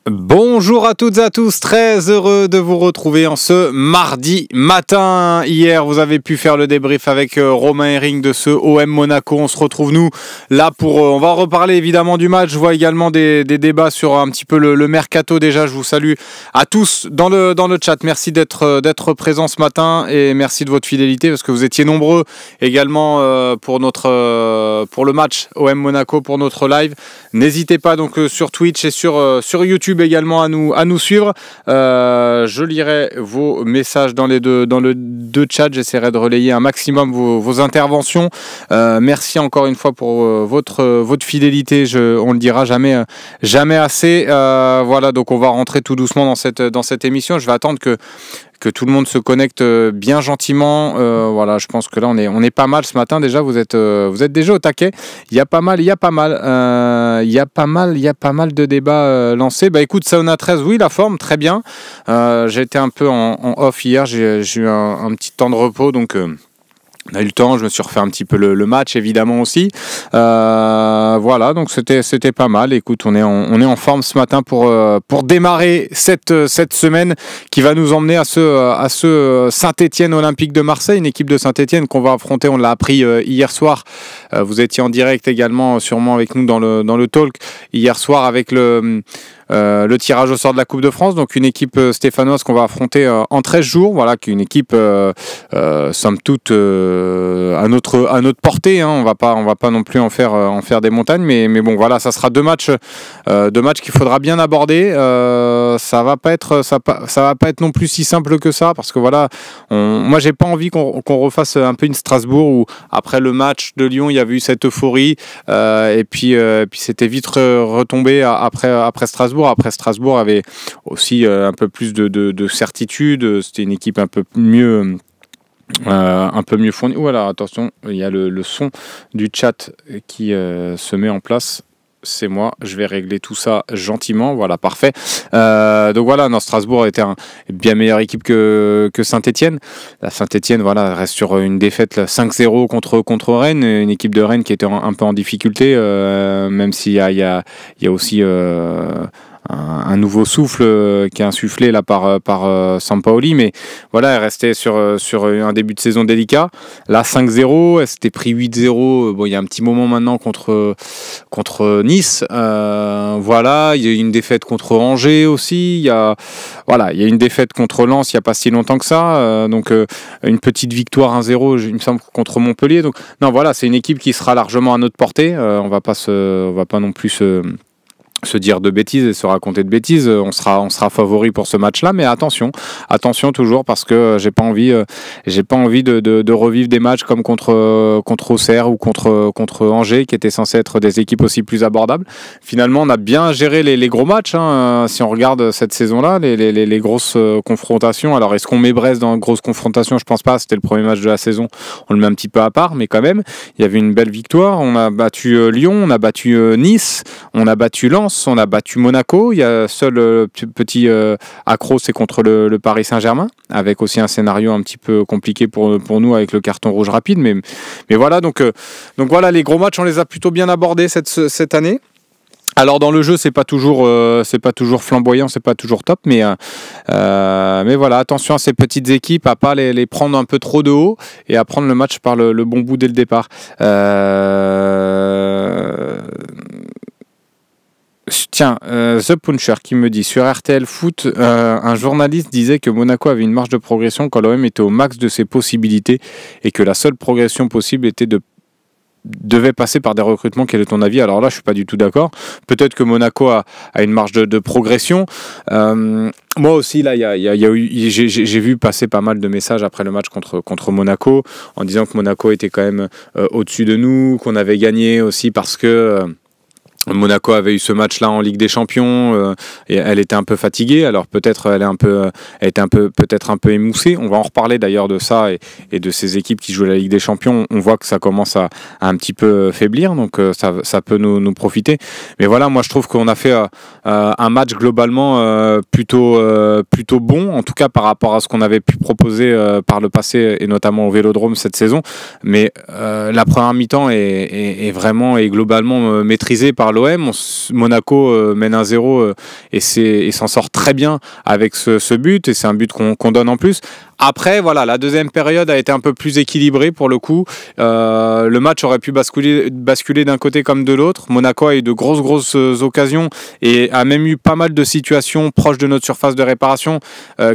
Bonjour à toutes et à tous, très heureux de vous retrouver en ce mardi matin. Hier, vous avez pu faire le débrief avec Romain Herring de ce OM Monaco. On se retrouve nous là pour, on va reparler évidemment du match. Je vois également des débats sur un petit peu le mercato. Déjà, je vous salue à tous dans le chat. Merci d'être présents ce matin et merci de votre fidélité parce que vous étiez nombreux également pour le match OM Monaco, pour notre live. N'hésitez pas donc sur Twitch et sur YouTube également à nous suivre. Je lirai vos messages dans le deux chats. J'essaierai de relayer un maximum vos interventions. Merci encore une fois pour votre fidélité. On le dira jamais assez. Voilà, donc on va rentrer tout doucement dans cette émission. Je vais attendre que tout le monde se connecte bien gentiment. Voilà, je pense que là on est pas mal ce matin déjà. Vous êtes déjà au taquet. Il y a pas mal de débats lancés. Bah écoute, Sauna 13, oui, la forme très bien. J'ai été un peu en off hier. J'ai eu un petit temps de repos, donc on a eu le temps, je me suis refait un petit peu le match évidemment aussi. Voilà, donc c'était pas mal. Écoute, on est en forme ce matin pour démarrer cette semaine qui va nous emmener à ce Saint-Étienne Olympique de Marseille, une équipe de Saint-Étienne qu'on va affronter. On l'a appris hier soir. Vous étiez en direct également sûrement avec nous dans le talk hier soir avec le tirage au sort de la Coupe de France, donc une équipe stéphanoise qu'on va affronter en 13 jours, voilà, qui est une équipe somme toute à notre portée, hein. On va pas non plus en faire des montagnes, mais bon, voilà, ça sera deux matchs qu'il faudra bien aborder. Ça va pas être non plus si simple que ça, parce que voilà, moi j'ai pas envie qu'on refasse un peu une Strasbourg où après le match de Lyon il y avait eu cette euphorie et puis c'était vite retombé après Strasbourg. Après, Strasbourg avait aussi un peu plus de certitude. C'était une équipe un peu mieux fournie. Voilà, attention, il y a le son du chat qui se met en place. C'est moi, je vais régler tout ça gentiment, voilà, parfait. Donc voilà, non, Strasbourg était une bien meilleure équipe que Saint-Étienne. La Saint-Étienne, voilà, reste sur une défaite 5-0 contre Rennes, une équipe de Rennes qui était un peu en difficulté, même s'il y a aussi un nouveau souffle qui est insufflé là par Sampaoli, mais voilà, elle restait sur un début de saison délicat. Là, 5-0, elle s'était pris 8-0. Bon, il y a un petit moment maintenant contre Nice. Voilà, il y a eu une défaite contre Angers aussi. Il y a une défaite contre Lens il n'y a pas si longtemps que ça. Donc une petite victoire 1-0, il me semble, contre Montpellier. Donc non, voilà, c'est une équipe qui sera largement à notre portée. On va pas non plus se dire de bêtises et se raconter de bêtises. On sera favori pour ce match-là, mais attention toujours, parce que j'ai pas envie de revivre des matchs comme contre Auxerre ou contre Angers, qui étaient censés être des équipes aussi plus abordables. Finalement, on a bien géré les gros matchs, hein. Si on regarde cette saison-là, les grosses confrontations. Alors, est-ce qu'on met Brest dans une grosse confrontation? Je pense pas. C'était le premier match de la saison. On le met un petit peu à part, mais quand même, il y avait une belle victoire. On a battu Lyon, on a battu Nice, on a battu Lens, on a battu Monaco. Il y a seul petit accro, c'est contre le Paris Saint-Germain, avec aussi un scénario un petit peu compliqué pour nous avec le carton rouge rapide. Mais voilà, donc voilà, les gros matchs, on les a plutôt bien abordés cette année. Alors dans le jeu, c'est pas toujours flamboyant, c'est pas toujours top, mais voilà, attention à ces petites équipes, à pas les prendre un peu trop de haut et à prendre le match par le bon bout dès le départ. Tiens, The Puncher qui me dit sur RTL Foot, un journaliste disait que Monaco avait une marge de progression quand l'OM était au max de ses possibilités et que la seule progression possible devait passer par des recrutements. Quel est ton avis? Alors là, je suis pas du tout d'accord. Peut-être que Monaco a une marge de progression. Moi aussi, là, j'ai vu passer pas mal de messages après le match contre Monaco en disant que Monaco était quand même au-dessus de nous, qu'on avait gagné aussi parce que Monaco avait eu ce match-là en Ligue des Champions et elle était un peu fatiguée. Alors peut-être elle était peut-être un peu émoussée. On va en reparler d'ailleurs de ça et de ces équipes qui jouent la Ligue des Champions. On voit que ça commence à un petit peu faiblir, donc ça peut nous profiter. Mais voilà, moi je trouve qu'on a fait un match globalement plutôt bon, en tout cas par rapport à ce qu'on avait pu proposer par le passé et notamment au Vélodrome cette saison. Mais la première mi-temps est globalement maîtrisée par l'OM. Monaco mène 1-0 et s'en sort très bien avec ce but, et c'est un but qu'on donne en plus. Après, voilà, la deuxième période a été un peu plus équilibrée pour le coup. Le match aurait pu basculer d'un côté comme de l'autre. Monaco a eu de grosses occasions et a même eu pas mal de situations proches de notre surface de réparation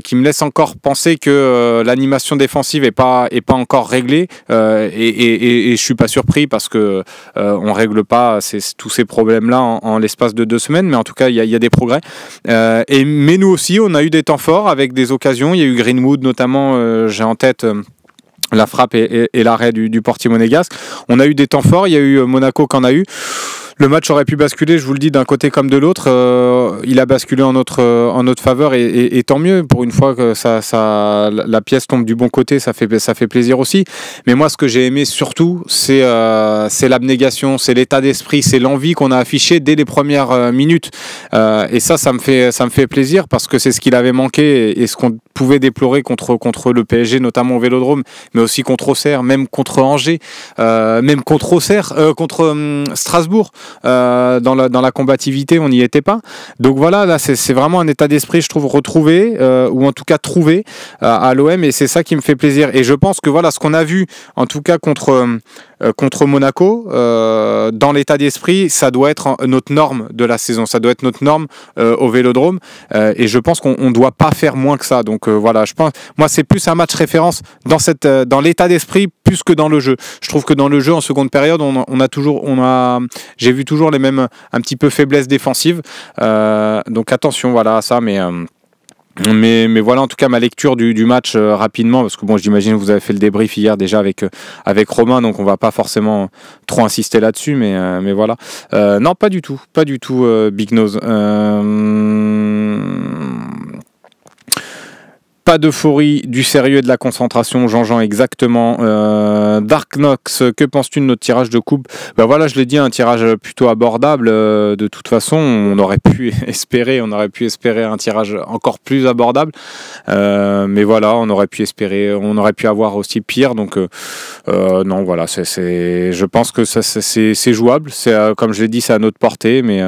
qui me laissent encore penser que l'animation défensive est pas encore réglée. Et je suis pas surpris parce que on règle pas tous ces problèmes-là en l'espace de 2 semaines, mais en tout cas il y a des progrès. Mais nous aussi, on a eu des temps forts avec des occasions. Il y a eu Greenwood notamment. J'ai en tête la frappe et l'arrêt du portier monégasque. On a eu des temps forts, il y a eu Monaco qu'en a eu. Le match aurait pu basculer, je vous le dis, d'un côté comme de l'autre. Il a basculé en notre faveur et tant mieux. Pour une fois que la pièce tombe du bon côté, ça fait plaisir aussi. Mais moi, ce que j'ai aimé surtout, c'est l'abnégation, c'est l'état d'esprit, c'est l'envie qu'on a affiché dès les premières minutes. Et ça me fait plaisir parce que c'est ce qu'il avait manqué et ce qu'on pouvait déplorer contre le PSG, notamment au Vélodrome, mais aussi contre Auxerre, même contre Angers, même contre Strasbourg. Dans la combativité, on n'y était pas. Donc voilà, là c'est vraiment un état d'esprit, je trouve, retrouvé ou en tout cas trouvé à l'OM, et c'est ça qui me fait plaisir. Et je pense que voilà, ce qu'on a vu en tout cas contre Monaco, dans l'état d'esprit, ça doit être notre norme de la saison, ça doit être notre norme au Vélodrome, et je pense qu'on ne doit pas faire moins que ça. Donc voilà, je pense, moi c'est plus un match référence dans l'état d'esprit plus que dans le jeu. Je trouve que dans le jeu en seconde période, j'ai vu toujours les mêmes un petit peu faiblesses défensives. Donc attention, voilà à ça, mais voilà en tout cas ma lecture du match rapidement, parce que bon, j'imagine que vous avez fait le débrief hier déjà avec Romain, donc on va pas forcément trop insister là-dessus, mais voilà. Non, pas du tout Big Nose. Pas d'euphorie, du sérieux et de la concentration, Jean-Jean, exactement. Dark Knox, que penses-tu de notre tirage de coupe? Ben voilà, je l'ai dit, un tirage plutôt abordable. De toute façon, on aurait pu espérer un tirage encore plus abordable. Mais voilà, on aurait pu avoir aussi pire. Donc non, voilà, je pense que ça, c'est jouable. C'est comme je l'ai dit, c'est à notre portée, mais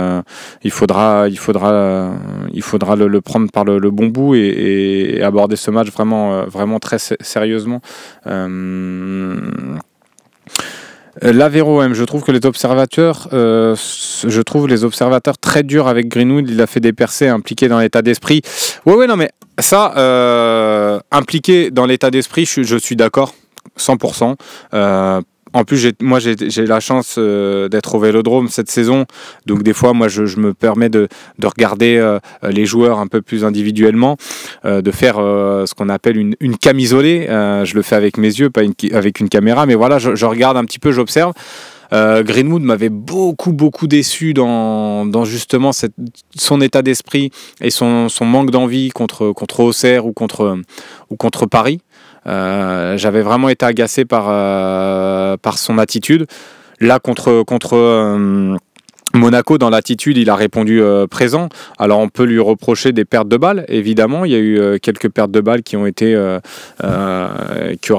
il faudra le prendre par le bon bout et aborder ce match vraiment très sérieusement. L'Avéro M, je trouve les observateurs très durs avec Greenwood. Il a fait des percées, impliqué dans l'état d'esprit. Ouais, non, mais ça, impliqué dans l'état d'esprit, je suis d'accord, 100%. En plus, j'ai la chance d'être au Vélodrome cette saison, donc des fois, moi, je me permets de regarder les joueurs un peu plus individuellement, de faire ce qu'on appelle une camisolée. Je le fais avec mes yeux, pas avec une caméra, mais voilà, je regarde un petit peu, j'observe. Greenwood m'avait beaucoup déçu dans justement son état d'esprit et son manque d'envie contre Auxerre ou contre Paris. J'avais vraiment été agacé par son attitude. Là, contre Monaco, dans l'attitude, il a répondu présent. Alors on peut lui reprocher des pertes de balles, évidemment. Il y a eu quelques pertes de balles qui auraient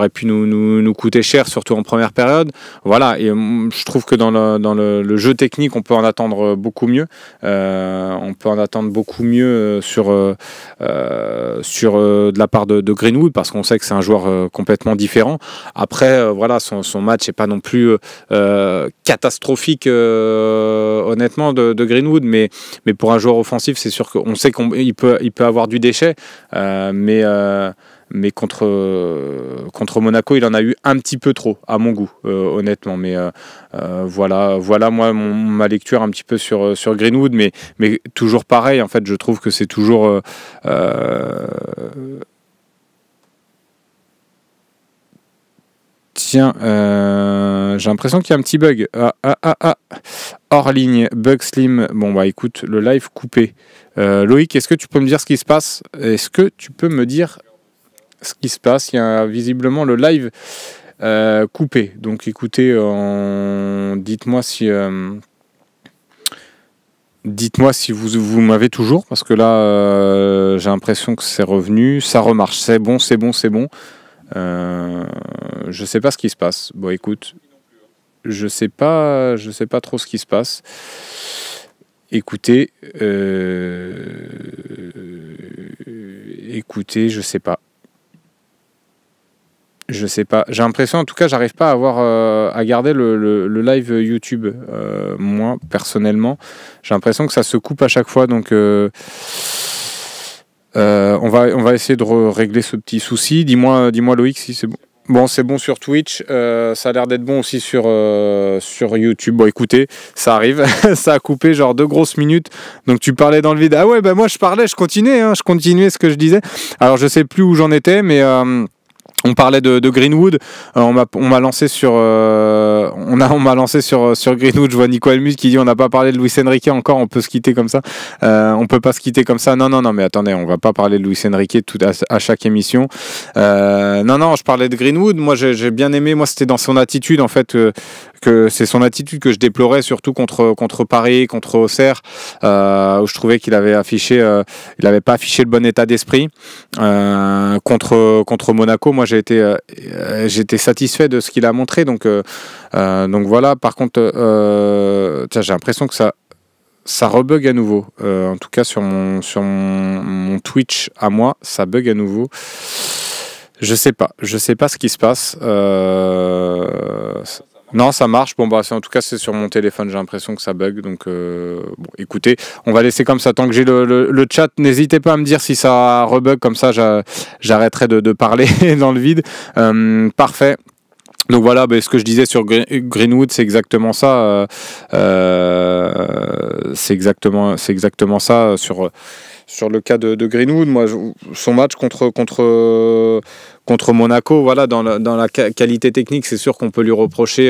pu nous coûter cher, surtout en première période. Voilà, et je trouve que dans le jeu technique, on peut en attendre beaucoup mieux. On peut en attendre beaucoup mieux sur de la part de Greenwood, parce qu'on sait que c'est un joueur complètement différent. Après, voilà, son match n'est pas non plus catastrophique, honnêtement, de Greenwood, mais pour un joueur offensif, c'est sûr qu'on sait qu'il peut avoir du déchet, mais contre Monaco, il en a eu un petit peu trop, à mon goût, honnêtement. Mais voilà moi ma lecture un petit peu sur Greenwood, mais toujours pareil. En fait, je trouve que c'est toujours Tiens, j'ai l'impression qu'il y a un petit bug. Hors ligne, bug slim. Bon, bah écoute, le live coupé. Loïc, est-ce que tu peux me dire ce qui se passe? Est-ce que tu peux me dire ce qui se passe? Il y a visiblement le live coupé. Donc écoutez, dites-moi si vous m'avez toujours, parce que là, j'ai l'impression que c'est revenu. Ça remarche. C'est bon. Je sais pas ce qui se passe. Bon, écoute, je sais pas trop ce qui se passe. Écoutez, je sais pas. Je sais pas. J'ai l'impression, en tout cas, j'arrive pas à garder le live YouTube. Moi, personnellement, j'ai l'impression que ça se coupe à chaque fois. Donc, on va essayer de régler ce petit souci. Dis-moi, Loïc, si c'est bon. Bon, c'est bon sur Twitch. Ça a l'air d'être bon aussi sur YouTube. Bon, écoutez, ça arrive. Ça a coupé genre 2 grosses minutes. Donc, tu parlais dans le vide. Ah ouais, bah moi, je parlais, je continuais. Je continuais ce que je disais. Alors, je sais plus où j'en étais, mais... on parlait de Greenwood. On m'a lancé sur sur Greenwood. Je vois Nico Elmus qui dit on n'a pas parlé de Luis Enrique encore. On peut se quitter comme ça. On peut pas se quitter comme ça. Non. Mais attendez, on va pas parler de Luis Enrique à chaque émission. Non. Je parlais de Greenwood. Moi, j'ai bien aimé. Moi, c'était dans son attitude en fait. Que c'est son attitude que je déplorais surtout contre Paris, contre Auxerre, où je trouvais qu'il avait il avait pas affiché le bon état d'esprit. Contre Monaco, moi j'étais satisfait de ce qu'il a montré, donc voilà. Par contre, j'ai l'impression que ça rebug à nouveau. En tout cas sur mon Twitch à moi, ça bug à nouveau. Je sais pas ce qui se passe. Non, ça marche. Bon, en tout cas, c'est sur mon téléphone. J'ai l'impression que ça bug. Donc, bon, écoutez, on va laisser comme ça tant que j'ai le chat. N'hésitez pas à me dire si ça rebug. Comme ça, j'arrêterai de parler dans le vide. Parfait. Donc voilà, ce que je disais sur Greenwood, c'est exactement ça. C'est exactement ça sur le cas de Greenwood. Moi, son match contre Monaco, voilà, dans la qualité technique, c'est sûr qu'on peut lui reprocher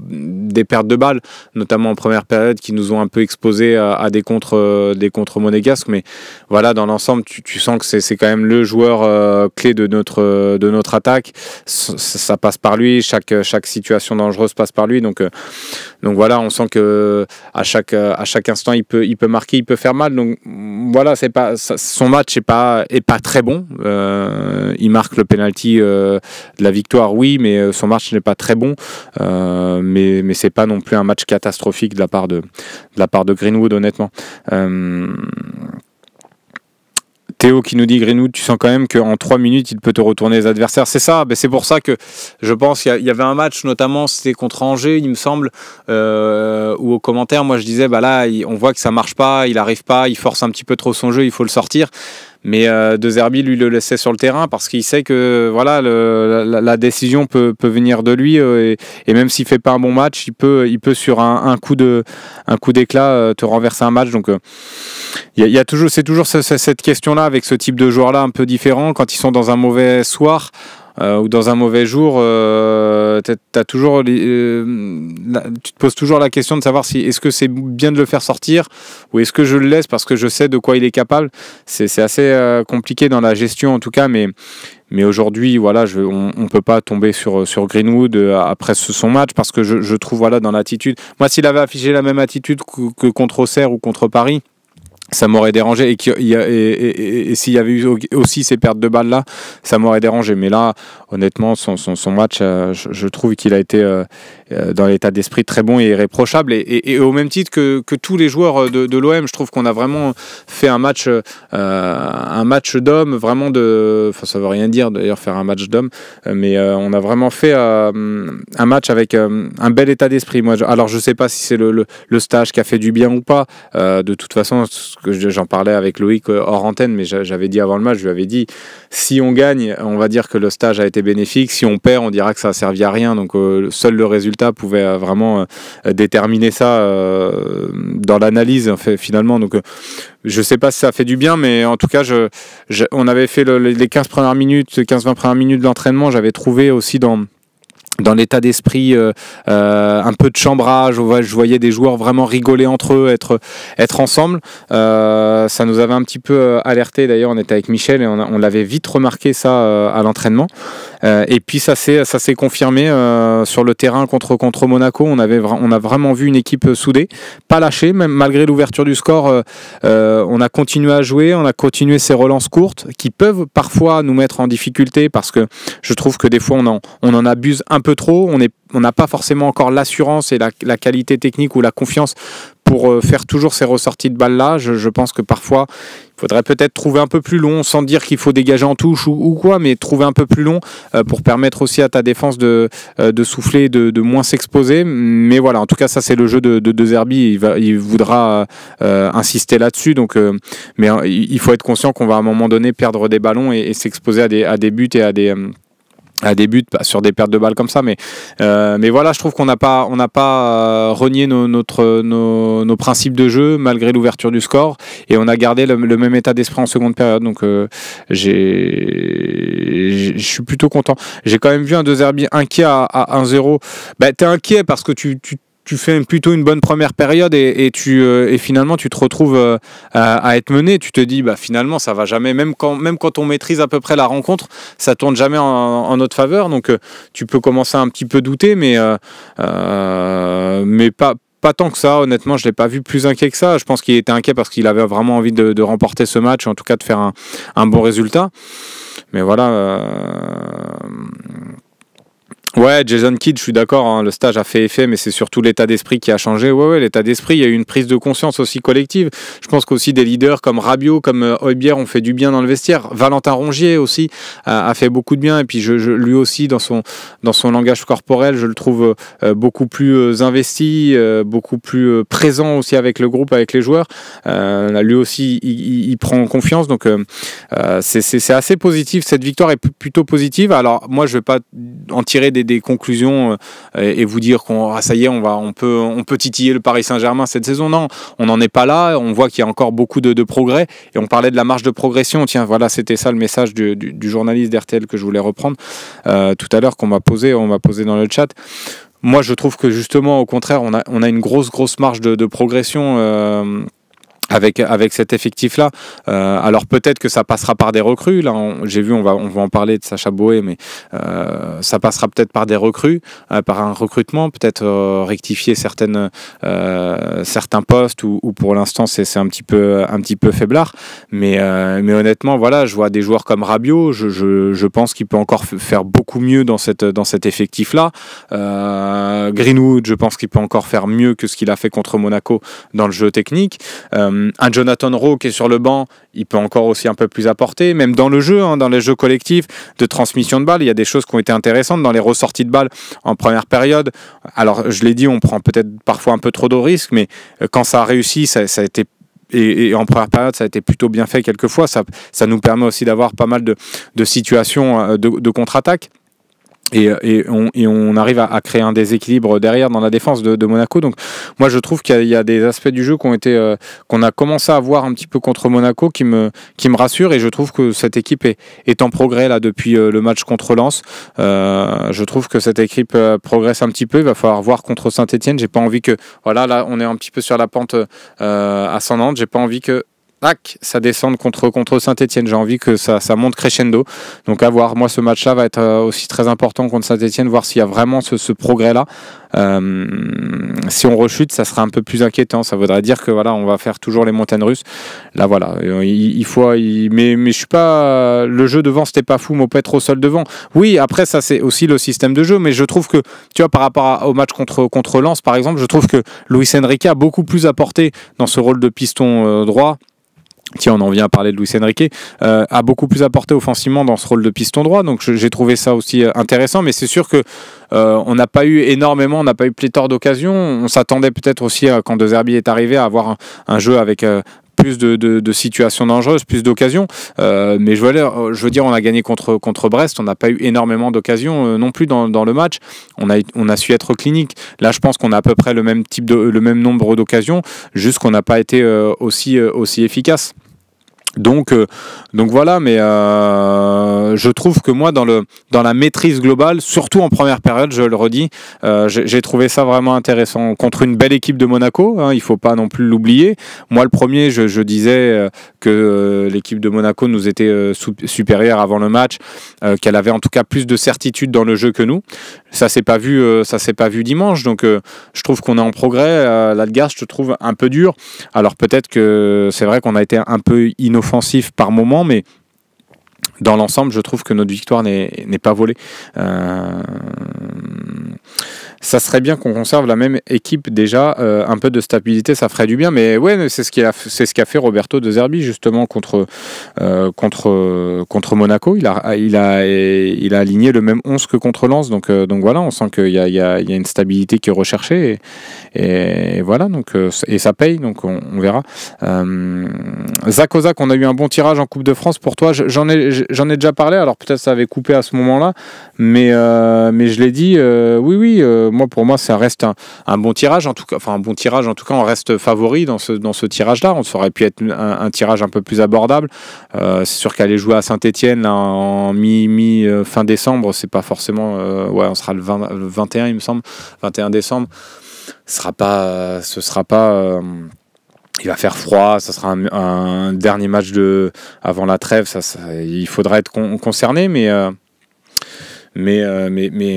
des pertes de balles, notamment en première période, qui nous ont un peu exposés à des contres monégasques. Mais voilà, dans l'ensemble, tu sens que c'est quand même le joueur clé de notre attaque. Ça passe par lui. Chaque situation dangereuse passe par lui. Donc voilà, on sent que à chaque instant, il peut marquer, il peut faire mal. Donc voilà, son match est pas très bon. Il marque le penalty de la victoire, oui, mais son match n'est pas très bon. Mais c'est pas non plus un match catastrophique de la part de Greenwood, honnêtement. Théo qui nous dit Greenwood, tu sens quand même qu'en 3 minutes, il peut te retourner les adversaires. C'est ça, c'est pour ça que je pense qu'il y avait un match, notamment c'était contre Angers, il me semble, où au commentaire, moi je disais, là, on voit que ça marche pas, il n'arrive pas, il force un petit peu trop son jeu, il faut le sortir. Mais De Zerbi lui le laissait sur le terrain parce qu'il sait que voilà, la décision peut venir de lui et même s'il fait pas un bon match, il peut sur un coup d'éclat te renverser un match. Donc c'est toujours cette question-là avec ce type de joueur-là un peu différent quand ils sont dans un mauvais soir. Ou dans un mauvais jour, tu te poses toujours la question de savoir si est-ce que c'est bien de le faire sortir ou est-ce que je le laisse parce que je sais de quoi il est capable. C'est assez compliqué dans la gestion en tout cas, mais aujourd'hui, voilà, on peut pas tomber sur Greenwood après son match parce que je trouve voilà dans l'attitude. Moi, s'il avait affiché la même attitude que contre Auxerre ou contre Paris, ça m'aurait dérangé et s'il y avait eu aussi ces pertes de balles là, ça m'aurait dérangé. Mais là, honnêtement, son match, je trouve qu'il a été dans l'état d'esprit très bon et irréprochable. Et au même titre que tous les joueurs de l'OM, je trouve qu'on a vraiment fait un match d'homme, vraiment ça veut rien dire d'ailleurs faire un match d'homme, mais on a vraiment fait un match avec un bel état d'esprit. Moi, alors je sais pas si c'est le stage qui a fait du bien ou pas. De toute façon, j'en parlais avec Loïc hors antenne, mais j'avais dit avant le match, je lui avais dit si on gagne, on va dire que le stage a été bénéfique, si on perd, on dira que ça a servi à rien. Donc seul le résultat pouvait vraiment déterminer ça dans l'analyse en fait, finalement. Donc je sais pas si ça fait du bien, mais en tout cas on avait fait les 15-20 premières minutes de l'entraînement, j'avais trouvé aussi dans l'état d'esprit un peu de chambrage, je voyais des joueurs vraiment rigoler entre eux, être ensemble. Ça nous avait un petit peu alerté, d'ailleurs on était avec Michel et on l'avait vite remarqué ça à l'entraînement. Et puis ça s'est confirmé sur le terrain contre Monaco. On a vraiment vu une équipe soudée, pas lâchée, même malgré l'ouverture du score. On a continué à jouer, on a continué ces relances courtes qui peuvent parfois nous mettre en difficulté parce que je trouve que des fois on en abuse un peu trop. On n'a pas forcément encore l'assurance et la qualité technique ou la confiance pour faire toujours ces ressorties de balles-là, je pense que parfois, il faudrait peut-être trouver un peu plus long, sans dire qu'il faut dégager en touche ou quoi, mais trouver un peu plus long pour permettre aussi à ta défense de souffler, de moins s'exposer. Mais voilà, en tout cas, ça c'est le jeu de Zerbi, il voudra insister là-dessus. Donc, mais il faut être conscient qu'on va à un moment donné perdre des ballons et s'exposer à des buts et à des buts sur des pertes de balles comme ça, mais voilà, je trouve qu'on n'a pas renié nos principes de jeu malgré l'ouverture du score, et on a gardé le même état d'esprit en seconde période. Donc je suis plutôt content. J'ai quand même vu un De Zerbi inquiet à 1-0. T'es inquiet parce que tu fais plutôt une bonne première période et finalement tu te retrouves à être mené. Tu te dis finalement ça va jamais, même quand on maîtrise à peu près la rencontre, ça tourne jamais en notre faveur. Donc tu peux commencer à un petit peu douter, mais pas tant que ça. Honnêtement, je l'ai pas vu plus inquiet que ça. Je pense qu'il était inquiet parce qu'il avait vraiment envie de remporter ce match, en tout cas de faire un bon résultat. Mais voilà. Ouais, Jason Kidd, je suis d'accord, hein, le stage a fait effet, mais c'est surtout l'état d'esprit qui a changé. Ouais, l'état d'esprit, il y a eu une prise de conscience aussi collective. Je pense qu'aussi des leaders comme Rabiot, comme Højbjerg ont fait du bien dans le vestiaire. Valentin Rongier aussi a fait beaucoup de bien, et puis lui aussi, dans son langage corporel, je le trouve beaucoup plus investi, beaucoup plus présent aussi avec le groupe, avec les joueurs. Lui aussi, il prend confiance, donc c'est assez positif. Cette victoire est plutôt positive. Alors, moi, je ne vais pas en tirer des conclusions et vous dire ça y est, on peut titiller le Paris Saint-Germain cette saison. Non, on n'en est pas là. On voit qu'il y a encore beaucoup de progrès, et on parlait de la marge de progression. Tiens, voilà, c'était ça le message du journaliste d'RTL que je voulais reprendre tout à l'heure, qu'on m'a posé dans le chat. Moi, je trouve que justement, au contraire, on a une grosse marge de progression avec cet effectif-là. Alors peut-être que ça passera par des recrues. Là, j'ai vu, on va en parler de Sacha Boey, mais ça passera peut-être par des recrues, par un recrutement, peut-être rectifier certains postes où pour l'instant c'est un petit peu faiblard. Mais honnêtement, voilà, je vois des joueurs comme Rabiot. Je pense qu'il peut encore faire beaucoup mieux dans cet effectif-là. Greenwood, je pense qu'il peut encore faire mieux que ce qu'il a fait contre Monaco dans le jeu technique. Un Jonathan Rowe qui est sur le banc, il peut encore aussi un peu plus apporter, même dans le jeu, dans les jeux collectifs de transmission de balles. Il y a des choses qui ont été intéressantes dans les ressorties de balles en première période. Alors, je l'ai dit, on prend peut-être parfois un peu trop de risques, mais quand ça a réussi, ça a été... Et en première période, ça a été plutôt bien fait quelquefois. Ça nous permet aussi d'avoir pas mal de situations de contre-attaque. Et on arrive à créer un déséquilibre derrière dans la défense de Monaco. Donc moi je trouve qu'il y a des aspects du jeu qu'on a commencé à voir un petit peu contre Monaco qui me rassurent, et je trouve que cette équipe est en progrès là depuis le match contre Lens. Je trouve que cette équipe progresse un petit peu. Il va falloir voir contre Saint-Etienne. J'ai pas envie que là on est un petit peu sur la pente ascendante. J'ai pas envie que ça descend contre Saint-Etienne. J'ai envie que ça monte crescendo. Donc à voir. Moi, ce match-là va être aussi très important contre Saint-Etienne, voir s'il y a vraiment ce progrès-là. Si on rechute, ça sera un peu plus inquiétant. Ça voudrait dire que voilà, on va faire toujours les montagnes russes. Là, voilà, mais je suis pas. Le jeu devant, c'était pas fou. Mopet au sol devant. Oui, après ça, c'est aussi le système de jeu. Mais je trouve que, tu vois, par rapport au match contre Lens, par exemple, je trouve que Luis Enrique a beaucoup plus apporté dans ce rôle de piston droit. Tiens, on en vient à parler de Luis Enrique, a beaucoup plus apporté offensivement dans ce rôle de piston droit, donc j'ai trouvé ça aussi intéressant, mais c'est sûr que on n'a pas eu pléthore d'occasions. On s'attendait peut-être aussi, quand De Zerbi est arrivé, à avoir un jeu avec plus de situations dangereuses, plus d'occasions, mais je veux dire, on a gagné contre Brest, on n'a pas eu énormément d'occasions non plus dans le match. On a su être clinique. Là, je pense qu'on a à peu près le même nombre d'occasions, juste qu'on n'a pas été aussi efficace. Donc voilà, mais je trouve que moi, dans la maîtrise globale, surtout en première période, je le redis, j'ai trouvé ça vraiment intéressant contre une belle équipe de Monaco, hein, il faut pas non plus l'oublier. Moi, le premier, je disais que l'équipe de Monaco nous était supérieure avant le match, qu'elle avait en tout cas plus de certitude dans le jeu que nous. Ça s'est pas vu dimanche, donc je trouve qu'on est en progrès. L'Algarve, je te trouve un peu dur. Alors peut-être que c'est vrai qu'on a été un peu inoffensif par moment, mais dans l'ensemble, je trouve que notre victoire n'est pas volée. ça serait bien qu'on conserve la même équipe déjà, un peu de stabilité, ça ferait du bien. Mais ouais, c'est ce qu'a fait Roberto De Zerbi justement contre Monaco. Il a aligné le même 11 que contre Lens, donc voilà, on sent qu'il y a une stabilité qui est recherchée et voilà, donc et ça paye, donc on verra. Zach Ozak, on a eu un bon tirage en Coupe de France pour toi. J'en ai déjà parlé, alors peut-être ça avait coupé à ce moment-là, mais je l'ai dit, oui, pour moi ça reste un bon tirage, en tout cas, on reste favori dans ce tirage-là. Ça aurait pu être un tirage un peu plus abordable. C'est sûr qu'aller jouer à Saint-Etienne en fin décembre, c'est pas forcément, on sera le 21 il me semble, 21 décembre. Ce sera pas il va faire froid, ça sera un dernier match avant la trêve, il faudra être concerné, mais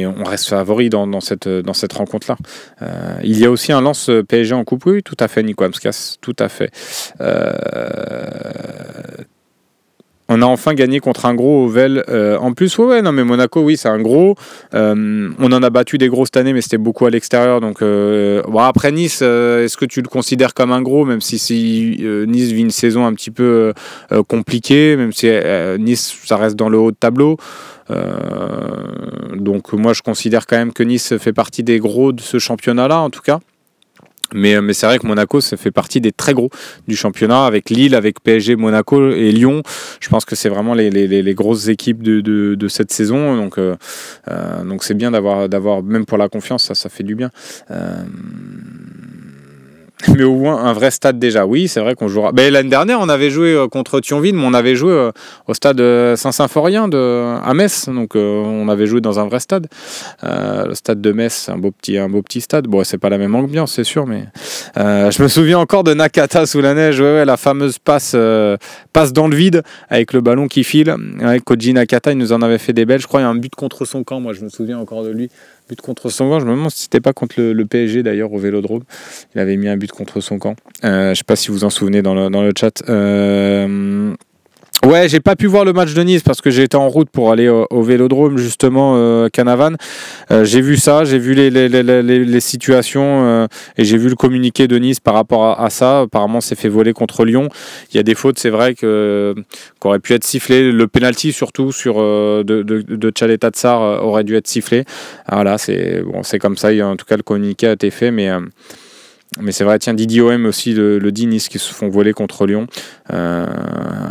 on reste favori dans cette rencontre-là. Il y a aussi un Lens PSG en coupe, oui, tout à fait, Nico Amskas, tout à fait. On a enfin gagné contre un gros Ovel. En plus, non, mais Monaco, oui, c'est un gros. On en a battu des gros cette année, mais c'était beaucoup à l'extérieur. Donc, après Nice, est-ce que tu le considères comme un gros, même si Nice vit une saison un petit peu compliquée, même si Nice, ça reste dans le haut de tableau. Donc, moi, je considère quand même que Nice fait partie des gros de ce championnat-là, en tout cas. Mais c'est vrai que Monaco, ça fait partie des très gros du championnat, avec Lille, avec PSG, Monaco et Lyon. Je pense que c'est vraiment les grosses équipes de cette saison. Donc c'est bien d'avoir, même pour la confiance, ça fait du bien. Mais au moins un vrai stade déjà. Oui, c'est vrai qu'on jouera. L'année dernière, on avait joué contre Thionville, mais on avait joué au stade Saint-Symphorien à Metz. Donc on avait joué dans un vrai stade. Le stade de Metz, c'est un beau petit stade. Bon, c'est pas la même ambiance, c'est sûr, mais je me souviens encore de Nakata sous la neige. Ouais, la fameuse passe dans le vide avec le ballon qui file. Avec Koji Nakata, il nous en avait fait des belles. Je crois qu'il y a un but contre son camp. Moi, je me souviens encore de lui. But contre son camp, je me demande si c'était pas contre le PSG d'ailleurs au Vélodrome. Il avait mis un but contre son camp. Je sais pas si vous vous en souvenez dans le chat. Ouais, j'ai pas pu voir le match de Nice parce que j'ai été en route pour aller au Vélodrome justement Canavan. J'ai vu ça, j'ai vu les situations et j'ai vu le communiqué de Nice par rapport à ça. Apparemment, c'est fait voler contre Lyon. Il y a des fautes, c'est vrai qu'aurait pu être sifflé. Le penalty surtout sur de Tchaleta Tsar aurait dû être sifflé. Voilà, c'est comme ça. En tout cas, le communiqué a été fait, mais c'est vrai, tiens, Didier OM aussi le dit, Nice qui se font voler contre Lyon.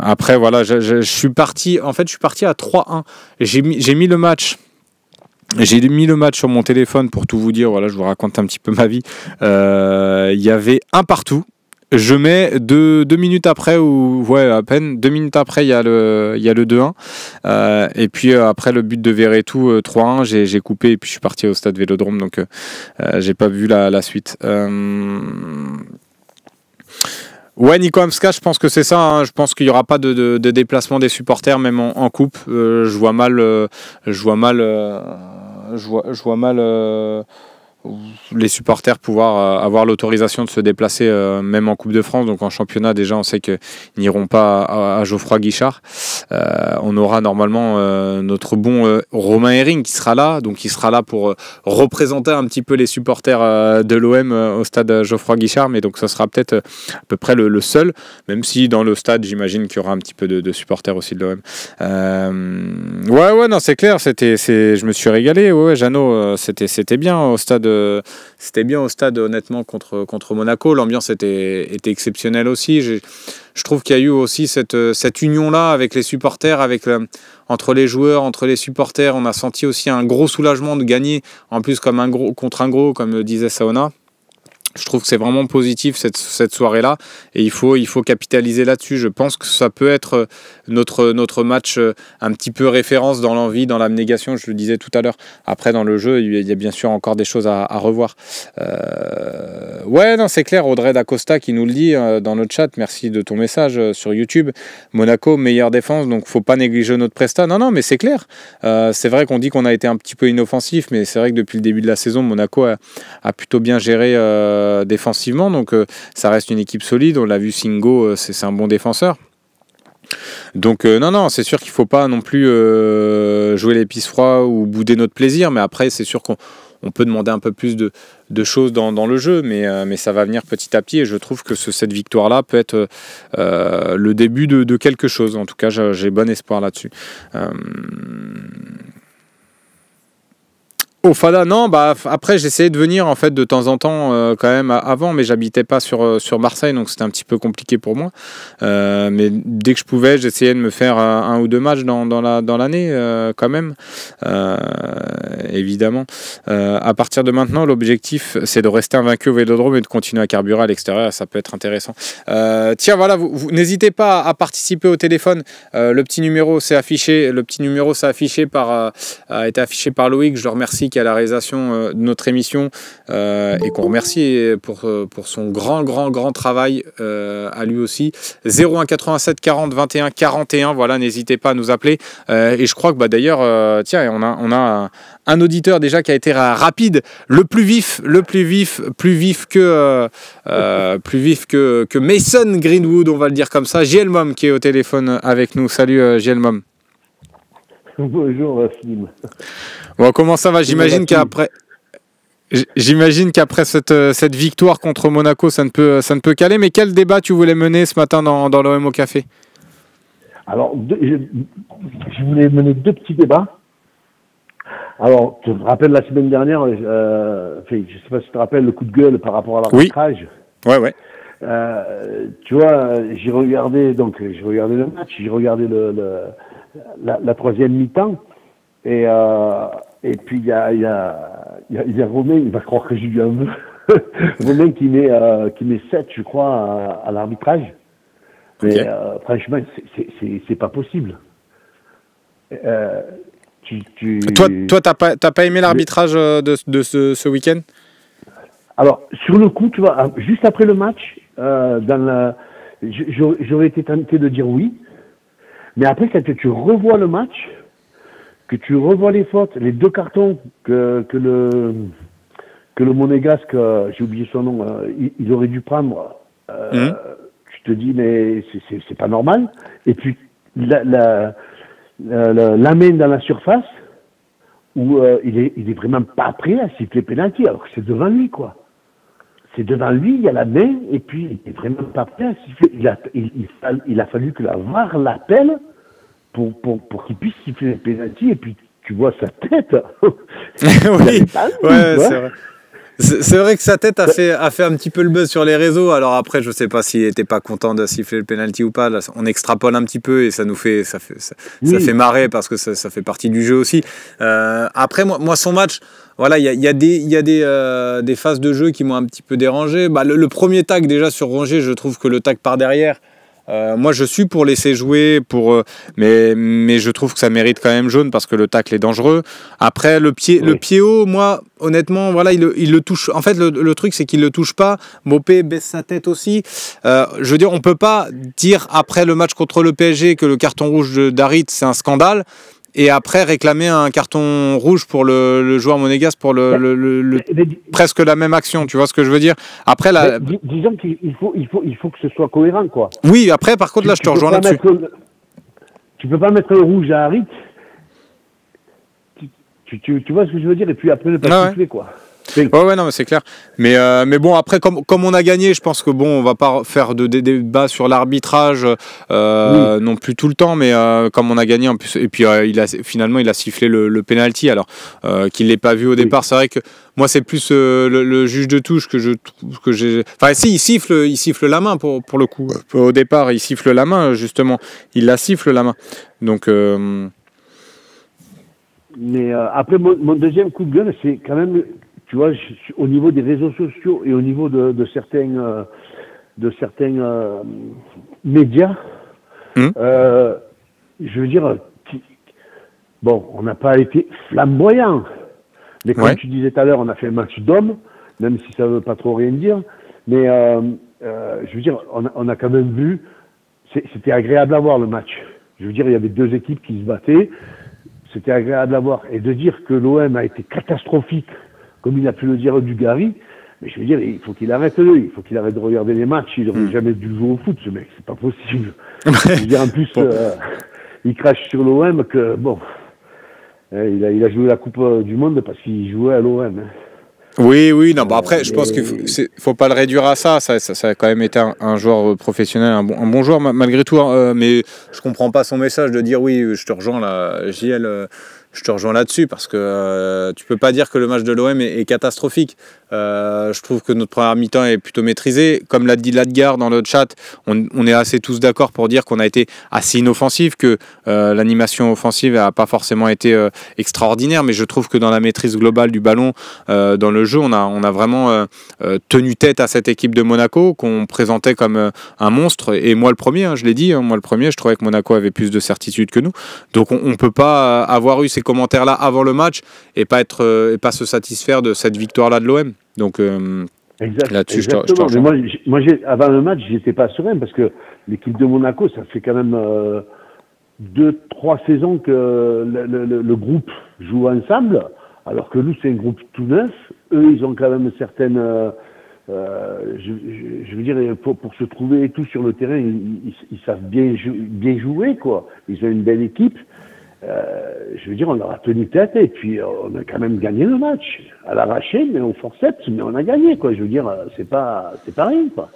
Après, voilà, je suis parti à 3-1. J'ai mis le match. J'ai mis le match sur mon téléphone pour tout vous dire. Voilà, je vous raconte un petit peu ma vie. Il y avait un partout. Je mets deux minutes après, à peine 2 minutes après, il y a le 2-1. Et puis après le but de Verretou, 3-1, j'ai coupé et puis je suis parti au stade Vélodrome, donc j'ai pas vu la suite. Ouais, Nico Amska, je pense que c'est ça. Hein. Je pense qu'il n'y aura pas de déplacement des supporters, même en coupe. Je vois mal les supporters pouvoir avoir l'autorisation de se déplacer même en Coupe de France. Donc en championnat, déjà, on sait qu'ils n'iront pas à Geoffroy Guichard. On aura normalement notre bon Romain Herring qui sera là. Donc il sera là pour représenter un petit peu les supporters de l'OM au stade Geoffroy Guichard. Mais donc ça sera peut-être à peu près le seul, même si dans le stade, j'imagine qu'il y aura un petit peu de supporters aussi de l'OM. Ouais, non, c'est clair. Je me suis régalé. Ouais, Jeannot, c'était bien au stade. C'était bien au stade, honnêtement, contre Monaco. L'ambiance était exceptionnelle aussi. Je trouve qu'il y a eu aussi cette union-là avec les supporters, entre les joueurs, entre les supporters. On a senti aussi un gros soulagement de gagner, en plus contre un gros, comme disait Saona. Je trouve que c'est vraiment positif cette soirée-là et il faut capitaliser là-dessus. Je pense que ça peut être notre match un petit peu référence dans l'envie, dans l'abnégation, je le disais tout à l'heure. Après, dans le jeu, il y a bien sûr encore des choses à revoir. Ouais, non, c'est clair. Audrey Dacosta qui nous le dit dans notre chat. Merci de ton message sur YouTube. Monaco, meilleure défense, donc faut pas négliger notre prestat. Non, mais c'est clair. C'est vrai qu'on dit qu'on a été un petit peu inoffensif, mais c'est vrai que depuis le début de la saison, Monaco a plutôt bien géré défensivement, donc ça reste une équipe solide. On l'a vu, Singo, c'est un bon défenseur. Donc non, c'est sûr qu'il ne faut pas non plus jouer l'épice froid ou bouder notre plaisir, mais après c'est sûr qu'on on peut demander un peu plus de choses dans le jeu, mais ça va venir petit à petit et je trouve que cette victoire-là peut être le début de quelque chose. En tout cas, j'ai bon espoir là-dessus. Au Fada, non, bah après j'essayais de venir en fait de temps en temps quand même avant, mais j'habitais pas sur Marseille, donc c'était un petit peu compliqué pour moi. Mais dès que je pouvais, j'essayais de me faire un ou deux matchs dans l'année quand même, évidemment. À partir de maintenant, l'objectif c'est de rester invaincu au Vélodrome et de continuer à carburer à l'extérieur, ça peut être intéressant. Tiens, voilà, vous n'hésitez pas à participer au téléphone. Le petit numéro c'est affiché, a été affiché par Loïc. Je le remercie qui est à la réalisation de notre émission et qu'on remercie pour son grand travail à lui aussi. 01 87 40 21 41, voilà, n'hésitez pas à nous appeler. Et je crois que d'ailleurs, tiens, on a un auditeur déjà qui a été rapide, plus vif que Mason Greenwood, on va le dire comme ça. JL Mom qui est au téléphone avec nous. Salut JL Mom. Bonjour Slim. Bon, comment ça va? J'imagine qu'après cette victoire contre Monaco, ça ne peut qu'aller. Mais quel débat tu voulais mener ce matin dans l'OM au café? Alors, je voulais mener deux petits débats. Alors, tu te rappelles la semaine dernière, je ne sais pas si tu te rappelles le coup de gueule par rapport à l'arbitrage. Oui. Ouais. Tu vois, j'ai regardé le match, j'ai regardé la troisième mi-temps. Et puis il y a Romain, il va croire que j'ai eu un vœu. Romain qui met 7, je crois, à l'arbitrage. Mais okay. Franchement, c'est pas possible. Toi, t'as pas aimé l'arbitrage de ce week-end? Alors, sur le coup, tu vois, juste après le match, j'aurais été tenté de dire oui. Mais après, quand tu revois le match, que tu revois les fautes, les deux cartons que le Monégasque, j'ai oublié son nom, il aurait dû prendre, tu te dis, mais c'est pas normal. Et puis, la main dans la surface, où il est vraiment pas prêt à siffler pénalty, alors que c'est devant lui, quoi. C'est devant lui, il y a la main, et puis il est vraiment pas prêt à siffler. Il a fallu que la VAR l'appelle pour qu'il puisse siffler les pénaltys, et puis tu vois sa tête. Oui, ouais, c'est vrai. C'est vrai que sa tête a fait un petit peu le buzz sur les réseaux. Alors après, je sais pas s'il était pas content de siffler le penalty ou pas. Là, on extrapole un petit peu et ça fait marrer parce que ça fait partie du jeu aussi. Après, moi, son match, voilà, il y a des phases de jeu qui m'ont un petit peu dérangé. Le premier tag déjà sur Rongier, je trouve que le tag par derrière. Moi, je suis pour laisser jouer, mais je trouve que ça mérite quand même jaune parce que le tacle est dangereux. Après, le pied haut, moi, honnêtement, voilà, il le touche. En fait, le truc, c'est qu'il le touche pas. Mopé baisse sa tête aussi. Je veux dire, on peut pas dire après le match contre le PSG que le carton rouge d'Harit, c'est un scandale. Et après réclamer un carton rouge pour le joueur monégasque pour presque la même action, tu vois ce que je veux dire? Après disons qu'il faut que ce soit cohérent, quoi. Oui, après par contre là je te rejoins là-dessus. Tu peux pas mettre le rouge à Harit. Tu vois ce que je veux dire? Et puis après ne pas siffler, quoi. Ouais, non, mais c'est clair. Mais bon, après, comme on a gagné, je pense que bon, on va pas faire de débats sur l'arbitrage non plus tout le temps, mais comme on a gagné en plus, et puis finalement il a sifflé le penalty, alors qu'il l'ait pas vu au départ. C'est vrai que moi c'est plus le juge de touche que j'ai. Enfin, si il siffle la main pour le coup. Au départ, il siffle la main justement. Il la siffle la main. Donc. Mais après mon deuxième coup de gueule, c'est quand même. Tu vois, au niveau des réseaux sociaux et au niveau de certains médias, je veux dire, bon, on n'a pas été flamboyant, mais comme tu disais tout à l'heure, on a fait un match d'hommes, même si ça ne veut pas trop rien dire, mais je veux dire, on a quand même vu, c'était agréable à voir le match. Je veux dire, il y avait deux équipes qui se battaient, c'était agréable à voir. Et de dire que l'OM a été catastrophique, comme il a pu le dire Dugarry, mais je veux dire, il faut qu'il arrête il faut qu'il arrête de regarder les matchs, il n'aurait jamais dû jouer au foot, ce mec, c'est pas possible. Je veux dire, en plus, il crache sur l'OM que, bon, Il a joué la Coupe du Monde parce qu'il jouait à l'OM. Hein. Oui, non, bah après, je pense qu'il faut pas le réduire à ça. Ça a quand même été un joueur professionnel, un bon joueur malgré tout. Mais je comprends pas son message de dire oui, je te rejoins là, JL. Je te rejoins là-dessus parce que tu peux pas dire que le match de l'OM est catastrophique. Je trouve que notre première mi-temps est plutôt maîtrisée. Comme l'a dit Ladgar dans le chat, on est assez tous d'accord pour dire qu'on a été assez inoffensif, que l'animation offensive n'a pas forcément été extraordinaire, mais je trouve que dans la maîtrise globale du ballon, dans le jeu, on a vraiment tenu tête à cette équipe de Monaco qu'on présentait comme un monstre. Et moi le premier, je l'ai dit, moi le premier, je trouvais que Monaco avait plus de certitude que nous. Donc on peut pas avoir eu ces commentaires-là avant le match et pas se satisfaire de cette victoire-là de l'OM. Donc là-dessus, exactement. Mais moi, avant le match, j'étais pas serein parce que l'équipe de Monaco, ça fait quand même 2-3 saisons que le groupe joue ensemble, alors que nous, c'est un groupe tout neuf. Eux, ils ont quand même certaines... je veux dire, pour se trouver et tout sur le terrain, ils savent bien jouer, quoi. Ils ont une belle équipe. Je veux dire, on leur a tenu tête et puis on a quand même gagné le match. À l'arraché, mais au forceps, mais on a gagné, quoi. Je veux dire, c'est pas rien, quoi.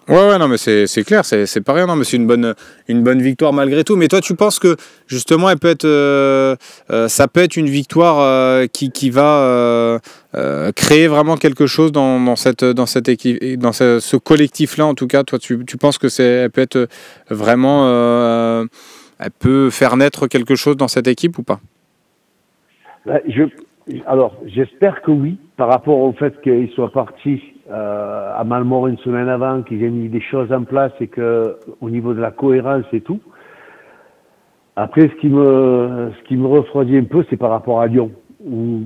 Ouais, non, mais c'est clair, c'est pas rien, non, mais c'est une bonne victoire malgré tout. Mais toi, tu penses que justement, elle peut être, ça peut être une victoire qui va créer vraiment quelque chose dans cette équipe, dans ce collectif-là, en tout cas. Toi, tu penses que elle peut être vraiment, elle peut faire naître quelque chose dans cette équipe ou pas? Alors, j'espère que oui, par rapport au fait qu'ils soient partis à Malmort une semaine avant, qu'ils aient mis des choses en place et que au niveau de la cohérence et tout. Après, ce qui me refroidit un peu, c'est par rapport à Lyon. Où,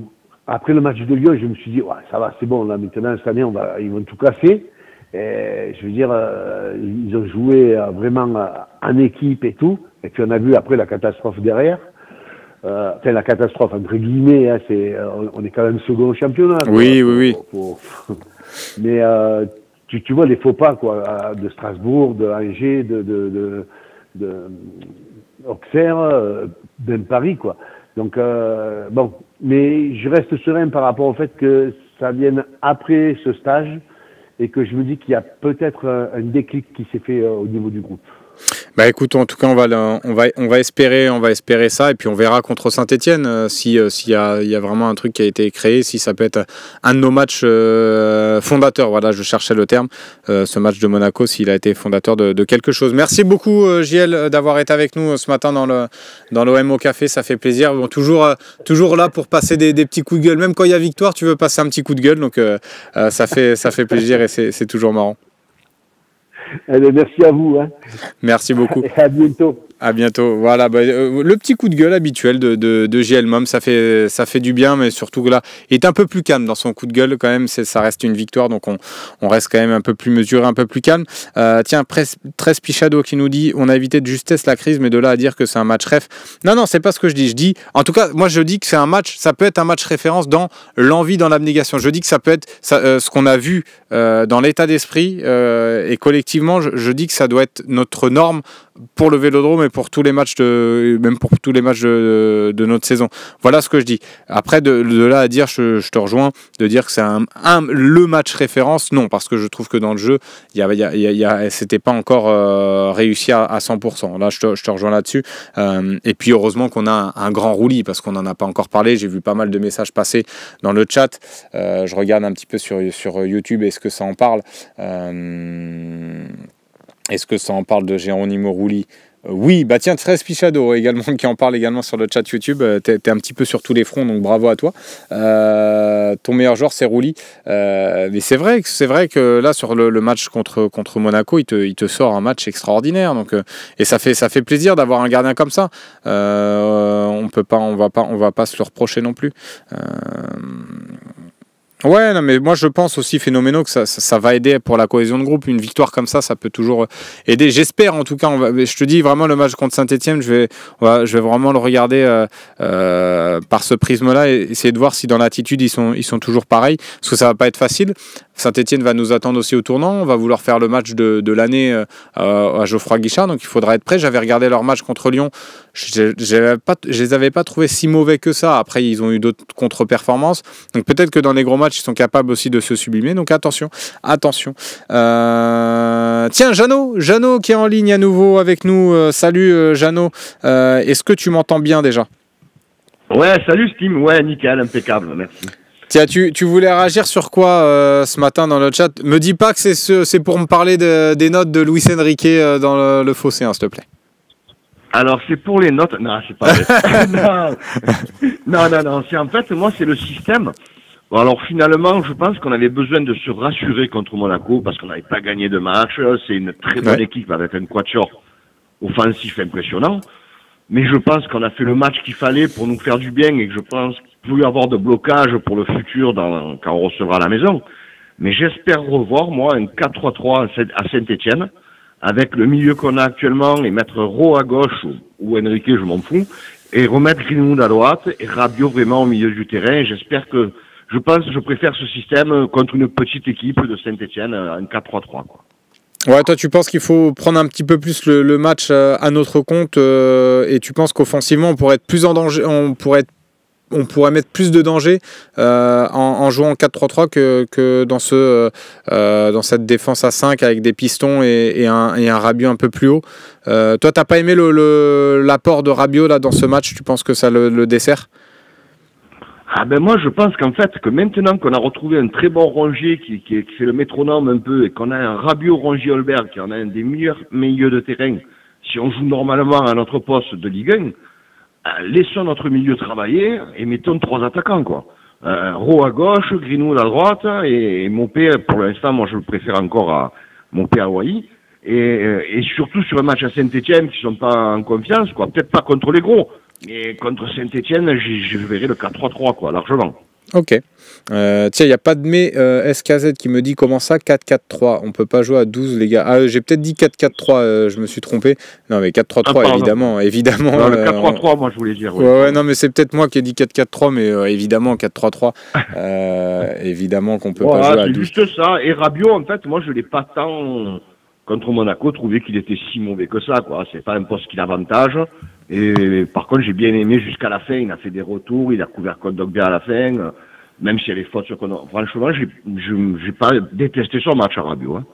après le match de Lyon, je me suis dit, ouais, ça va, c'est bon, là, maintenant, cette année, ils vont tout casser. Et, je veux dire, ils ont joué vraiment en équipe et tout. Et puis, on a vu après la catastrophe derrière. Enfin, la catastrophe, entre guillemets, hein, on est quand même second au championnat. Oui. Mais tu vois les faux pas, quoi, de Strasbourg, de Angers, de Auxerre, même Paris, quoi. Donc, bon, mais je reste serein par rapport au fait que ça vienne après ce stage et que je me dis qu'il y a peut-être un déclic qui s'est fait au niveau du groupe. Bah écoute, en tout cas, on va espérer ça, et puis on verra contre Saint-Etienne s'il y a vraiment un truc qui a été créé, si ça peut être un de nos matchs fondateurs. Voilà, je cherchais le terme, ce match de Monaco, s'il a été fondateur de quelque chose. Merci beaucoup, JL, d'avoir été avec nous ce matin dans l'OM au café, ça fait plaisir. Bon, toujours là pour passer des petits coups de gueule, même quand il y a victoire, tu veux passer un petit coup de gueule, donc ça fait plaisir et c'est toujours marrant. Allez, merci à vous. Hein. Merci beaucoup. Et à bientôt. À bientôt. Voilà, le petit coup de gueule habituel de JL Mom, ça fait du bien, mais surtout que là, il est un peu plus calme dans son coup de gueule quand même. Ça reste une victoire, donc on reste quand même un peu plus mesuré, un peu plus calme. Tiens, 13 Pichado qui nous dit, on a évité de justesse la crise, mais de là à dire que c'est un match ref. Non, c'est pas ce que je dis. Je dis, en tout cas, moi je dis que c'est un match, ça peut être un match référence dans l'envie, dans l'abnégation. Je dis que ça peut être ce qu'on a vu dans l'état d'esprit et collectivement, je dis que ça doit être notre norme pour le Vélodrome et pour tous les matchs de notre saison. Voilà ce que je dis. Après, de là à dire, je te rejoins, de dire que c'est le match référence, non, parce que je trouve que dans le jeu, c'était pas encore réussi à 100%. Là, je te rejoins là-dessus. Et puis, heureusement qu'on a un grand roulis, parce qu'on n'en a pas encore parlé. J'ai vu pas mal de messages passer dans le chat. Je regarde un petit peu sur YouTube, est-ce que ça en parle Est-ce que ça en parle de Geronimo Rulli? Oui, bah tiens, 13 Pichado également qui en parle également sur le chat YouTube. T'es un petit peu sur tous les fronts, donc bravo à toi. Ton meilleur joueur, c'est Rulli. Mais c'est vrai que là, sur le match contre Monaco, il te sort un match extraordinaire. Donc, et ça fait plaisir d'avoir un gardien comme ça. On va pas se le reprocher non plus. Ouais, non, mais moi je pense aussi phénoménal que ça va aider pour la cohésion de groupe. Une victoire comme ça peut toujours aider. J'espère en tout cas. Je te dis vraiment le match contre Saint-Etienne, je vais vraiment le regarder par ce prisme-là et essayer de voir si dans l'attitude ils sont toujours pareils, parce que ça va pas être facile. Saint-Etienne va nous attendre aussi au tournant. On va vouloir faire le match de l'année à Geoffroy Guichard, donc il faudra être prêt. J'avais regardé leur match contre Lyon. Je les avais pas trouvés si mauvais que ça. Après, ils ont eu d'autres contre-performances. Donc peut-être que dans les gros matchs, ils sont capables aussi de se sublimer. Donc attention. Tiens, Jeannot qui est en ligne à nouveau avec nous. Salut Jeannot. Est-ce que tu m'entends bien déjà? Ouais, salut Steam. Ouais, nickel, impeccable, merci. Tiens, tu voulais réagir sur quoi ce matin dans le chat? Me dis pas que c'est pour me parler des notes de Luis Enrique dans le fossé, s'il te plaît. Alors, c'est pour les notes. Non, c'est pas vrai. non. C'est en fait, moi, c'est le système. Bon, alors finalement, je pense qu'on avait besoin de se rassurer contre Monaco parce qu'on n'avait pas gagné de match. C'est une très bonne équipe avec un quatuor offensif impressionnant. Mais je pense qu'on a fait le match qu'il fallait pour nous faire du bien et que je pense qu'il peut y avoir de blocage pour le futur quand on recevra la maison. Mais j'espère revoir, moi, un 4-3-3 à Saint-Etienne avec le milieu qu'on a actuellement et mettre Rowe à gauche ou Enrique, je m'en fous, et remettre Greenwood à droite et Rabiot vraiment au milieu du terrain. Je préfère ce système contre une petite équipe de Saint-Etienne, un 4-3-3, quoi. Ouais, toi tu penses qu'il faut prendre un petit peu plus le match à notre compte et tu penses qu'offensivement on pourrait être plus en danger, on pourrait mettre plus de danger en jouant en 4-3-3 que dans cette défense à 5 avec des pistons et un Rabiot un peu plus haut. Toi t'as pas aimé l'apport de Rabiot là dans ce match? Tu penses que ça le dessert? Ah ben moi je pense qu'en fait que maintenant qu'on a retrouvé un très bon Rongier qui fait le métronome un peu et qu'on a un Rabiot Rongier-Holberg qui en a un des meilleurs milieux de terrain, si on joue normalement à notre poste de Ligue 1, laissons notre milieu travailler et mettons 3 attaquants quoi. Rowe à gauche, Greenwood à droite et Mopé, pour l'instant moi je le préfère encore à Mopé à Wai. Et surtout sur un match à Saint-Etienne qui sont pas en confiance quoi, peut-être pas contre les gros. Mais contre Saint-Etienne, je verrai le 4-3-3, quoi, largement. Ok. Tiens, il n'y a pas de mais SKZ qui me dit comment ça 4-4-3. On peut pas jouer à 12, les gars. Ah, j'ai peut-être dit 4-4-3, je me suis trompé. Non, mais 4-3-3, évidemment. Non, le 4-3-3, moi, je voulais dire. Oui. Ouais, non, mais c'est peut-être moi qui ai dit 4-4-3, mais évidemment, 4-3-3. Évidemment qu'on peut pas jouer à 12. C'est juste ça. Et Rabiot, en fait, moi, je l'ai pas tant, contre Monaco, trouvé qu'il était si mauvais que ça, quoi. C'est pas un poste qui l'avantage. Et par contre, j'ai bien aimé jusqu'à la fin. Il a fait des retours, il a couvert Kondogbia à la fin. Même s'il y a les fautes sur Kondogbia. Franchement, j'ai pas détesté son match à Rabiot. Hein.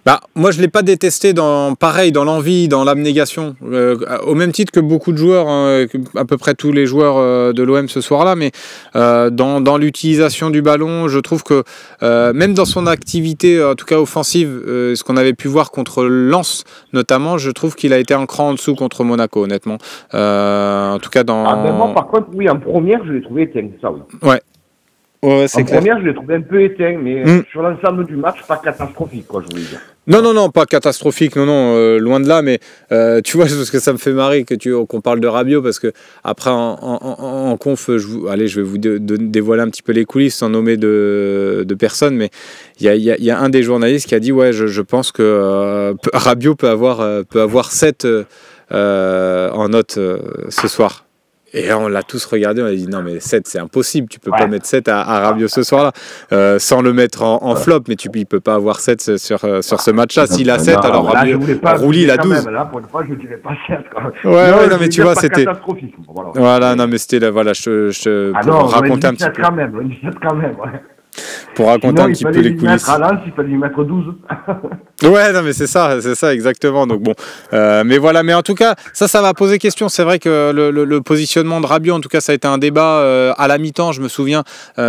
Bah, moi, je l'ai pas détesté dans l'envie, dans l'abnégation, au même titre que beaucoup de joueurs, à peu près tous les joueurs de l'OM ce soir-là, mais dans l'utilisation du ballon, je trouve que même dans son activité, en tout cas offensive, ce qu'on avait pu voir contre Lens notamment, je trouve qu'il a été un cran en dessous contre Monaco, honnêtement. En tout cas dans. Ah, ben moi, par contre, oui, en première, je l'ai trouvé éteint, ça oui. Ouais. Ouais, c'est clair. En première, je l'ai trouvé un peu éteint, mais sur l'ensemble du match, pas catastrophique, quoi, je voulais dire. Non, pas catastrophique, non, loin de là, mais tu vois, parce que ça me fait marrer qu'on parle de Rabiot, parce que après, en conf, je vais vous dévoiler un petit peu les coulisses sans nommer de personne, mais il y a un des journalistes qui a dit, ouais, je pense que Rabiot peut avoir 7 en note ce soir. Et là, on l'a tous regardé, on a dit non mais 7 c'est impossible, tu peux pas mettre 7 à Rabiot ce soir-là, sans le mettre en flop, mais il peut pas avoir 7 sur ce match-là. S'il a 7, alors Rabiot, Rouli il a 12. Là, pour une fois, je dirais pas 7. Ouais, non mais tu vois, c'était... catastrophique. Voilà, non mais c'était, voilà, pour raconter un petit peu. Quand même, 17 quand même, ouais. Pour raconter un petit peu les coulisses. Il fallait lui mettre 12. Ouais, non, mais c'est ça exactement. Donc bon, mais voilà, mais en tout cas, ça va poser question. C'est vrai que le positionnement de Rabiot, en tout cas, ça a été un débat à la mi-temps. Je me souviens,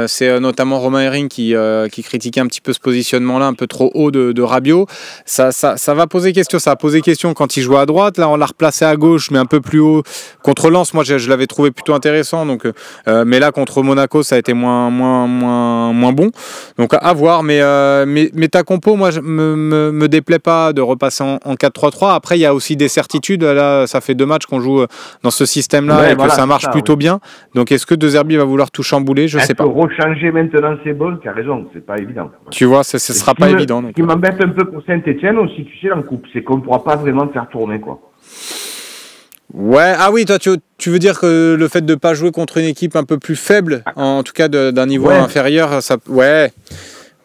c'est notamment Romain Herring qui critiquait un petit peu ce positionnement-là, un peu trop haut de Rabiot. Ça va poser question. Ça a posé question quand il jouait à droite. Là, on l'a replacé à gauche, mais un peu plus haut. Contre Lens, moi, je l'avais trouvé plutôt intéressant. Donc, mais là, contre Monaco, ça a été moins bon. à voir. Mais ta compo, moi, me déplaît pas de repasser en 4-3-3. Après, il y a aussi des certitudes. Là, ça fait 2 matchs qu'on joue dans ce système-là et que ça marche plutôt bien. Donc, est-ce que De Zerbi va vouloir tout chambouler? Je sais pas. Rechanger maintenant, c'est bon. Tu as raison, c'est pas évident. Tu vois, ce sera pas évident. Ce qui m'embête un peu pour Saint-Etienne aussi, tu sais, en coupe, c'est qu'on ne pourra pas vraiment faire tourner, quoi. Ouais, ah oui, toi tu veux dire que le fait de ne pas jouer contre une équipe un peu plus faible, en tout cas d'un niveau inférieur, ça. Ouais.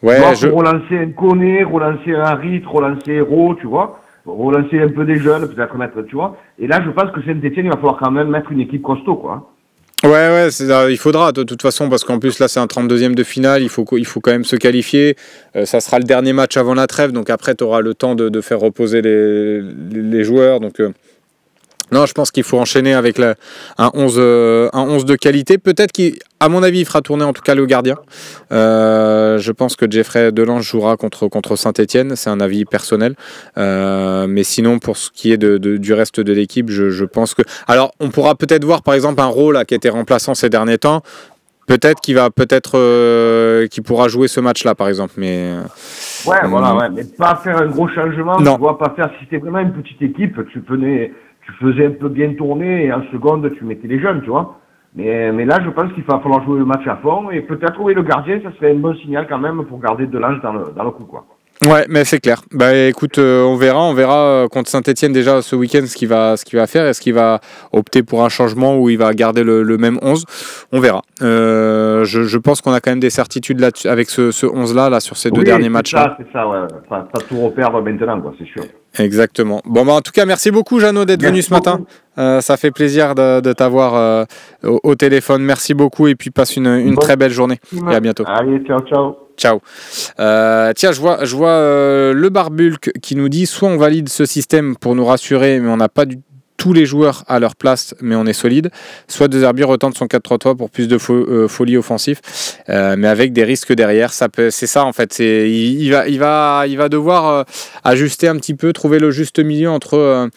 Relancer un Koné, relancer un Harit, relancer Hérault, tu vois. Relancer un peu des jeunes, peut-être mettre, tu vois. Et là, je pense que Saint-Etienne, il va falloir quand même mettre une équipe costaud, quoi. Ouais, il faudra de toute façon, parce qu'en plus là c'est un 32e de finale, il faut quand même se qualifier. Ça sera le dernier match avant la trêve, donc après tu auras le temps de faire reposer les joueurs. Donc non, je pense qu'il faut enchaîner avec un 11 de qualité. Peut-être qu'à mon avis, il fera tourner en tout cas le gardien. Je pense que Jeffrey Delange jouera contre Saint-Etienne. C'est un avis personnel. Mais sinon, pour ce qui est du reste de l'équipe, je pense que... Alors, on pourra peut-être voir, par exemple, un rôle qui était remplaçant ces derniers temps. Peut-être qu'il pourra jouer ce match-là, par exemple. Mais mais pas faire un gros changement. Non. Tu vois, pas faire... Si c'était vraiment une petite équipe, tu faisais un peu bien tourner et en seconde, tu mettais les jeunes, tu vois. Mais là, je pense qu'il va falloir jouer le match à fond et peut-être trouver le gardien, ça serait un bon signal quand même pour garder Delange dans le coup, quoi. Ouais, mais c'est clair. Bah écoute, on verra contre Saint-Etienne déjà ce week-end ce qu'il va faire. Est-ce qu'il va opter pour un changement ou il va garder le même 11? On verra. Je pense qu'on a quand même des certitudes là avec ce 11 là sur ces 2 derniers matchs. C'est ça, ouais. Pas tout reperdre maintenant, quoi, c'est sûr. Exactement. Bon, en tout cas, merci beaucoup, Jeannot, d'être venu ce matin. Ça fait plaisir de t'avoir au téléphone. Merci beaucoup et puis passe une très belle journée. Et à bientôt. Allez, ciao. Tiens, je vois le Barbulk qui nous dit soit on valide ce système pour nous rassurer, mais on n'a pas tous les joueurs à leur place, mais on est solide. Soit De Zerbi retente son 4-3-3 pour plus de folie offensif, mais avec des risques derrière. C'est ça en fait. Il va devoir ajuster un petit peu, trouver le juste milieu entre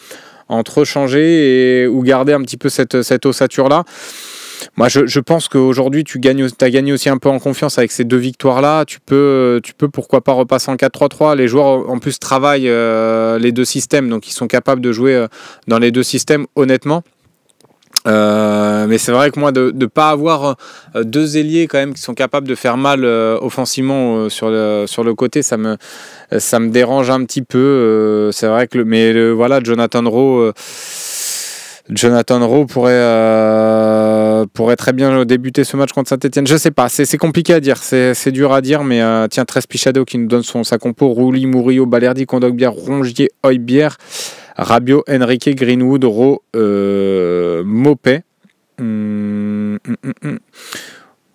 changer ou garder un petit peu cette ossature là. Moi, je pense qu'aujourd'hui, tu as gagné aussi un peu en confiance avec ces 2 victoires-là. Tu peux pourquoi pas repasser en 4-3-3. Les joueurs, en plus, travaillent les 2 systèmes, donc ils sont capables de jouer dans les 2 systèmes, honnêtement. Mais c'est vrai que moi, de ne pas avoir 2 ailiers quand même qui sont capables de faire mal offensivement sur le côté, ça me dérange un petit peu. C'est vrai que voilà, Jonathan Rowe pourrait très bien débuter ce match contre Saint-Etienne. Je sais pas, c'est compliqué à dire, c'est dur à dire, mais tiens, 13 Pichado qui nous donne sa compo: Rouli, Murillo, Balerdi, Kondogbia, Rongier, Højbjerg, Rabiot, Henrique, Greenwood, Mopé.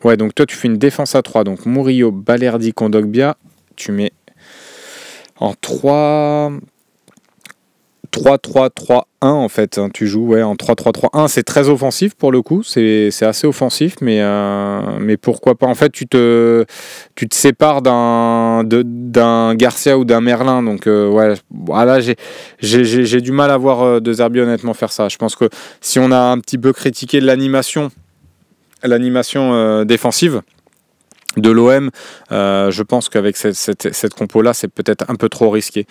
Ouais, donc toi tu fais une défense à 3, donc Murillo, Balerdi, Kondogbia, tu mets en 3-3-3-1 en fait, hein, tu joues en 3-3-3-1, c'est très offensif pour le coup, c'est assez offensif, mais pourquoi pas, en fait tu te sépares d'un Garcia ou d'un Merlin, donc voilà, j'ai du mal à voir De Zerbi honnêtement faire ça. Je pense que si on a un petit peu critiqué l'animation défensive de l'OM, je pense qu'avec cette compo-là, c'est peut-être un peu trop risqué.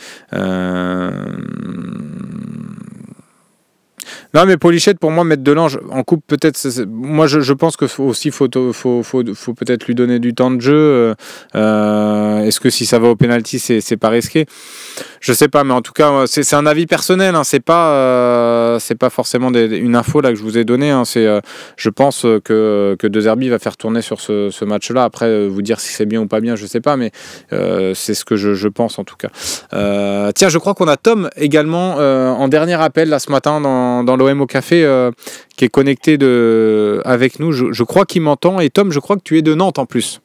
Non, mais Polichette, pour moi, mettre Delange en coupe, peut-être. Moi, je pense que faut peut-être lui donner du temps de jeu. Est-ce que si ça va au penalty, c'est pas risqué? Je sais pas, mais en tout cas, c'est un avis personnel. Hein, c'est pas forcément une info là que je vous ai donnée. Hein, je pense que De Zerbi va faire tourner sur ce match-là. Après, vous dire si c'est bien ou pas bien, je sais pas, mais c'est ce que je pense en tout cas. Tiens, je crois qu'on a Tom également en dernier appel là ce matin dans l'OM au café qui est connecté avec nous. Je crois qu'il m'entend. Et Tom, je crois que tu es de Nantes en plus.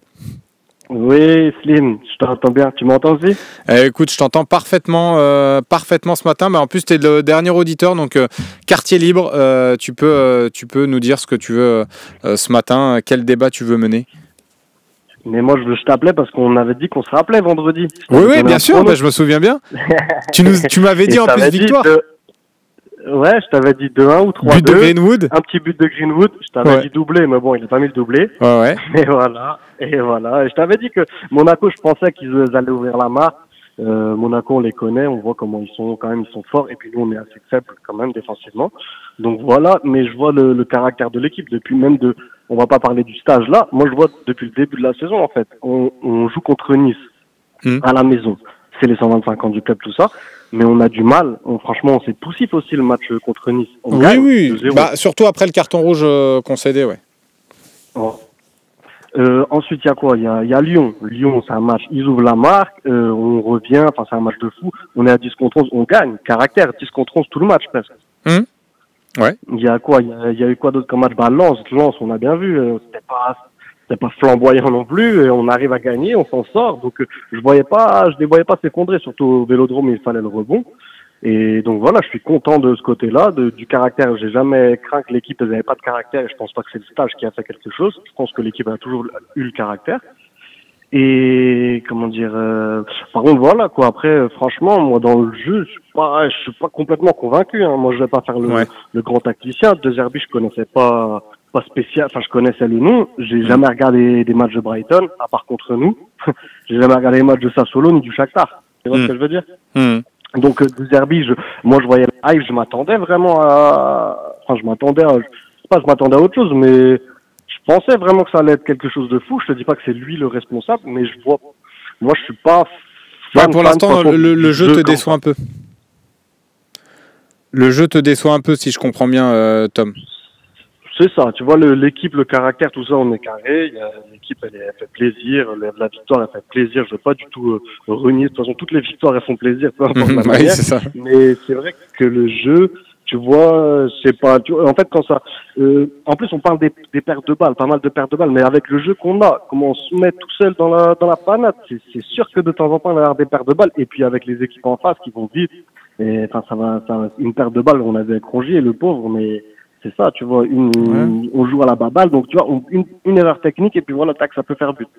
Oui, Slim, je t'entends bien. Tu m'entends aussi? Écoute, je t'entends parfaitement ce matin. En plus, tu es le dernier auditeur, donc quartier libre. Tu peux nous dire ce que tu veux ce matin. Quel débat tu veux mener? Mais moi, je t'appelais parce qu'on avait dit qu'on se rappelait vendredi. Oui, bien sûr. Je me souviens bien. Tu m'avais dit en plus victoire. Ouais, je t'avais dit 2-1 ou 3-2. But de Greenwood. Un petit but de Greenwood. Je t'avais dit doublé, mais bon, il n'a pas mis le doublé. Ouais. Et voilà. Et je t'avais dit que Monaco, je pensais qu'ils allaient ouvrir la marque. Monaco, on les connaît, on voit comment ils sont forts. Et puis nous, on est assez faibles quand même défensivement. Donc voilà, mais je vois le caractère de l'équipe depuis on va pas parler du stage là. Moi, je vois depuis le début de la saison, en fait. On joue contre Nice à la maison. C'est les 125 ans du club, tout ça. Mais on a du mal. Franchement, c'est poussif aussi le match contre Nice. On gagne 2-0. Bah, surtout après le carton rouge concédé, ouais. Oh. Ensuite, il y a quoi? Il y a Lyon. Lyon, c'est un match. Ils ouvrent la marque. On revient. Enfin, c'est un match de fou. On est à 10 contre 11. On gagne. Caractère. 10 contre 11 tout le match presque. Ouais. Il y a quoi? Il y a eu quoi d'autre comme match? Bah, Lens, on a bien vu. C'était pas flamboyant non plus. Et on arrive à gagner. On s'en sort. Donc, je les voyais pas s'effondrer. Surtout au Vélodrome, il fallait le rebond. Et donc voilà, je suis content de ce côté-là, du caractère. J'ai jamais craint que l'équipe n'avait pas de caractère, et je pense pas que c'est le stage qui a fait quelque chose. Je pense que l'équipe a toujours eu le caractère. Et comment dire, par contre voilà quoi. Après, franchement, moi dans le jeu, je suis pas complètement convaincu. Hein. Moi, je vais pas faire le grand tacticien. De Zerbi, je connaissais pas spécial. Enfin, je connaissais le nom. J'ai jamais regardé des matchs de Brighton, à part contre nous. J'ai jamais regardé les matchs de Sassuolo ni du Shakhtar. Tu vois ce que je veux dire? Donc, de Zerbi, moi, je voyais le hype, je m'attendais vraiment je m'attendais à autre chose, mais je pensais vraiment que ça allait être quelque chose de fou. Je te dis pas que c'est lui le responsable, mais moi, je suis pas fan. Pour l'instant, le jeu te déçoit un peu. Le jeu te déçoit un peu, si je comprends bien, Tom. C'est ça, tu vois, l'équipe, le caractère, tout ça, on est carré. L'équipe, elle fait plaisir. La victoire, elle fait plaisir. Je veux pas du tout renier. De toute façon, toutes les victoires, elles font plaisir, peu importe la manière. C'est ça. Mais c'est vrai que le jeu, tu vois, c'est pas. En fait, quand ça. En plus, on parle des pertes de balles, pas mal de pertes de balles. Mais avec le jeu qu'on a, comment on se met tout seul dans la panade, c'est sûr que de temps en temps, on va avoir des pertes de balles. Et puis avec les équipes en face qui vont vite, et enfin, ça va une perte de balles. On avait avec Rongier, le pauvre, mais. C'est ça, tu vois, on joue à la baballe, donc tu vois, une erreur technique et puis voilà, tac, ça peut faire but.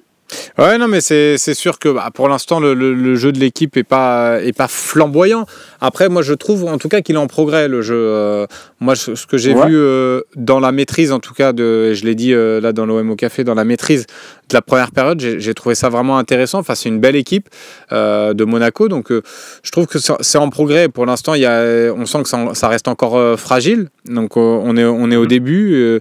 Ouais, non, mais c'est sûr que pour l'instant, le jeu de l'équipe est pas flamboyant. Après, moi, je trouve en tout cas qu'il est en progrès, le jeu. Moi, ce que j'ai vu dans la maîtrise, en tout cas, je l'ai dit là dans l'OM au Café, dans la maîtrise de la première période, j'ai trouvé ça vraiment intéressant. Enfin, c'est une belle équipe de Monaco, donc je trouve que c'est en progrès. Pour l'instant, on sent que ça reste encore fragile, donc on est au début.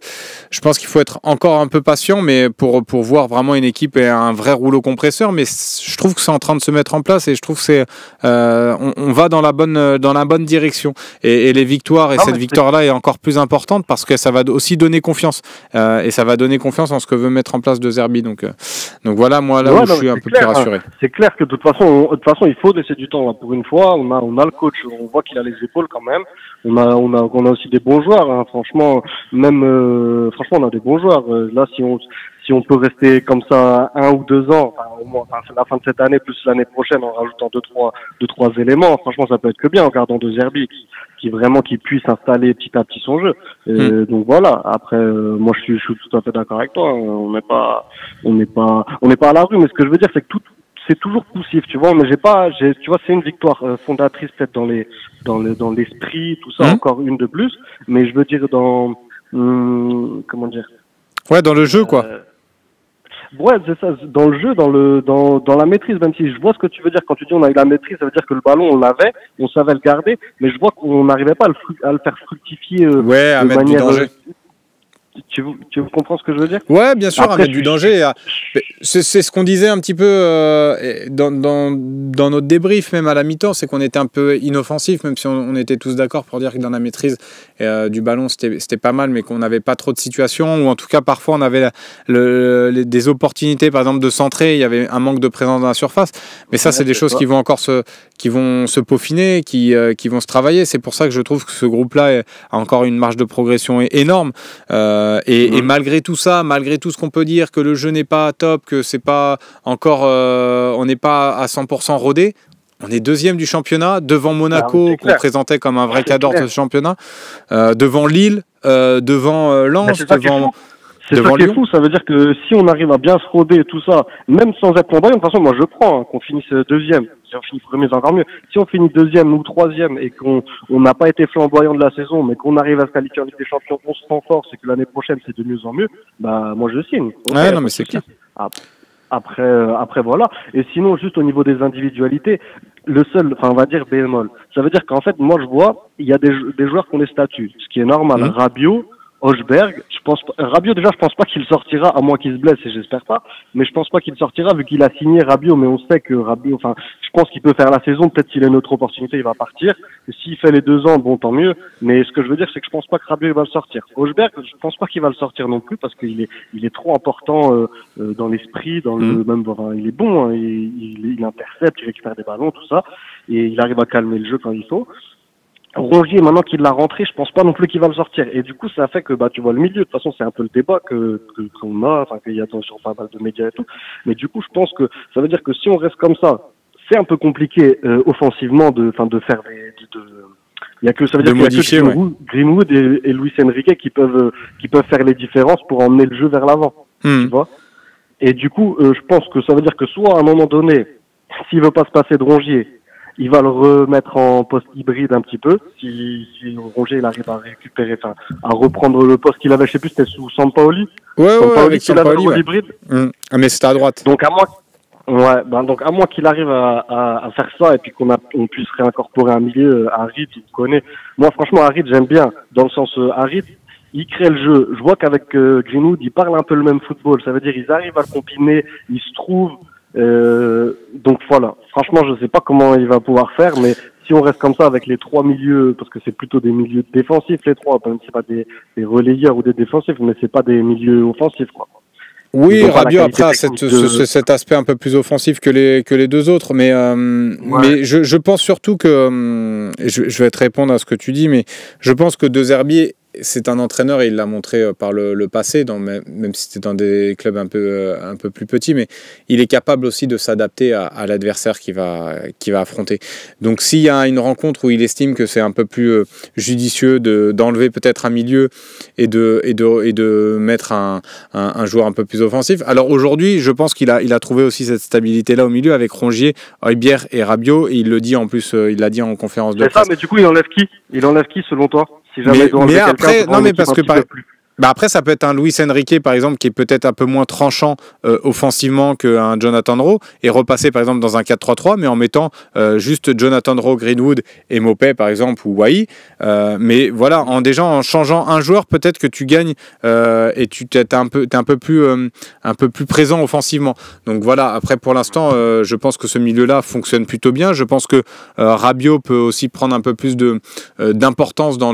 Je pense qu'il faut être encore un peu patient, mais pour voir vraiment une équipe et un vrai rouleau compresseur, mais je trouve que c'est en train de se mettre en place et je trouve que c'est on va dans la bonne direction et les victoires et cette victoire-là est encore plus importante parce que ça va aussi donner confiance et ça va donner confiance en ce que veut mettre en place De Zerbi, donc voilà, moi là où je suis un peu plus rassuré. C'est clair que de toute façon il faut laisser du temps là. Pour une fois, on a le coach, on voit qu'il a les épaules quand même. On a aussi des bons joueurs, hein. Franchement, on a des bons joueurs. Là, si on peut rester comme ça 1 ou 2 ans, au moins, la fin de cette année plus l'année prochaine, en rajoutant deux, trois éléments, franchement, ça peut être que bien en gardant De Zerbi qui puisse installer petit à petit son jeu. Donc voilà. Après, moi, je suis tout à fait d'accord avec toi. On n'est pas à la rue, mais ce que je veux dire, c'est que c'est toujours poussif, tu vois, mais tu vois, c'est une victoire fondatrice peut-être dans l'esprit, tout ça, encore une de plus, mais je veux dire comment dire. Ouais, dans le jeu, quoi. Ouais, c'est ça, dans le jeu, dans la maîtrise, même si je vois ce que tu veux dire quand tu dis on a eu la maîtrise, ça veut dire que le ballon, on l'avait, on savait le garder, mais je vois qu'on n'arrivait pas à le faire fructifier à de mettre manière... du danger. Tu comprends ce que je veux dire? Ouais, bien sûr, après, à mettre du danger. C'est ce qu'on disait un petit peu dans notre débrief, même à la mi-temps, c'est qu'on était un peu inoffensif, même si on était tous d'accord pour dire que dans la maîtrise du ballon, c'était pas mal, mais qu'on n'avait pas trop de situations, ou en tout cas, parfois, on avait des opportunités, par exemple, de centrer, il y avait un manque de présence dans la surface. Mais ça, c'est des choses qui vont encore se peaufiner, qui vont se travailler. C'est pour ça que je trouve que ce groupe-là a encore une marge de progression énorme. Et malgré tout ça, malgré tout ce qu'on peut dire, que le jeu n'est pas top, que c'est pas encore, on n'est pas à 100% rodé, on est deuxième du championnat, devant Monaco, qu'on présentait comme un vrai cadre de ce championnat, devant Lille, devant Lens, devant... C'est ça qui est fou, ça veut dire que si on arrive à bien se roder et tout ça, même sans être flamboyant, de toute façon, moi je prends qu'on finisse deuxième. Si on finit premier, c'est encore mieux. Si on finit deuxième ou troisième et qu'on n'a pas été flamboyant de la saison, mais qu'on arrive à se qualifier en Ligue des Champions, on se renforce et que l'année prochaine c'est de mieux en mieux, bah moi je signe. Ouais, non mais c'est clair. Après voilà. Et sinon, juste au niveau des individualités, le seul, enfin on va dire bémol. Ça veut dire qu'en fait, moi je vois, il y a des joueurs qui ont des statuts, ce qui est normal. Rabiot, Hochberg, Rabiot déjà, je pense pas qu'il sortira, à moins qu'il se blesse, et j'espère pas, mais je pense pas qu'il sortira vu qu'il a signé Rabiot, mais on sait que Rabiot, enfin, je pense qu'il peut faire la saison, peut-être qu'il a une autre opportunité, il va partir. Et s'il fait les 2 ans, bon, tant mieux, mais ce que je veux dire, c'est que je pense pas que Rabiot, il va le sortir. Hochberg, je pense pas qu'il va le sortir non plus, parce qu'il est trop important, dans l'esprit, dans le même, enfin, il est bon, hein, il intercepte, il récupère des ballons, tout ça, et il arrive à calmer le jeu quand il faut. Rongier, maintenant qu'il l'a rentré, je pense pas non plus qu'il va le sortir. Et du coup, ça fait que, tu vois le milieu. De toute façon, c'est un peu le débat qu'on a, enfin, qu'il y a sur pas mal de médias et tout. Mais du coup, je pense que ça veut dire que si on reste comme ça, c'est un peu compliqué, offensivement de faire il y a que, ça veut dire qu'il y a que Greenwood et Luis Enrique qui peuvent faire les différences pour emmener le jeu vers l'avant. Tu vois? Et du coup, je pense que ça veut dire que soit à un moment donné, s'il veut pas se passer de Rongier, il va le remettre en poste hybride un petit peu. Si Rongier il arrive à récupérer, enfin, à reprendre le poste qu'il avait, je sais plus, c'était sous Sampaoli. Avec Sampaoli, ouais. Hybride. Ah, mais c'était à droite. Donc à moins qu'il arrive à faire ça et puis on puisse réincorporer un milieu, Harit, il connaît. Moi, franchement, Harit, j'aime bien. Dans le sens, Harit, il crée le jeu. Je vois qu'avec Greenwood, il parle un peu le même football. Ça veut dire ils arrivent à le combiner, ils se trouvent. Donc voilà, franchement je sais pas comment il va pouvoir faire, mais si on reste comme ça avec les 3 milieux, parce que c'est plutôt des milieux défensifs les 3, même si c'est pas des relayeurs ou des défensifs, mais c'est pas des milieux offensifs quoi. Oui, Rabiot après a cet aspect un peu plus offensif que les 2 autres, mais je pense surtout que je vais te répondre à ce que tu dis, mais je pense que De Zerbi, c'est un entraîneur et il l'a montré par le passé, même si c'était dans des clubs un peu plus petits, mais il est capable aussi de s'adapter à l'adversaire qui va affronter. Donc s'il y a une rencontre où il estime que c'est un peu plus judicieux d'enlever peut-être un milieu et de mettre un joueur un peu plus offensif. Alors aujourd'hui, je pense qu'il a trouvé aussi cette stabilité-là au milieu avec Rongier, Højbjerg et Rabiot, et il le dit en plus, il l'a dit en conférence de presse. C'est ça, mais du coup il enlève qui selon toi? Si jamais mais après, non mais parce que après ça peut être un Luis Enrique par exemple qui est peut-être un peu moins tranchant offensivement qu'un Jonathan Rowe et repasser par exemple dans un 4-3-3 mais en mettant juste Jonathan Rowe, Greenwood et Maupay par exemple ou Wai. Mais voilà, en changeant un joueur peut-être que tu gagnes et t'es un peu plus présent offensivement. Donc voilà, après pour l'instant je pense que ce milieu-là fonctionne plutôt bien. Je pense que Rabiot peut aussi prendre un peu plus d'importance dans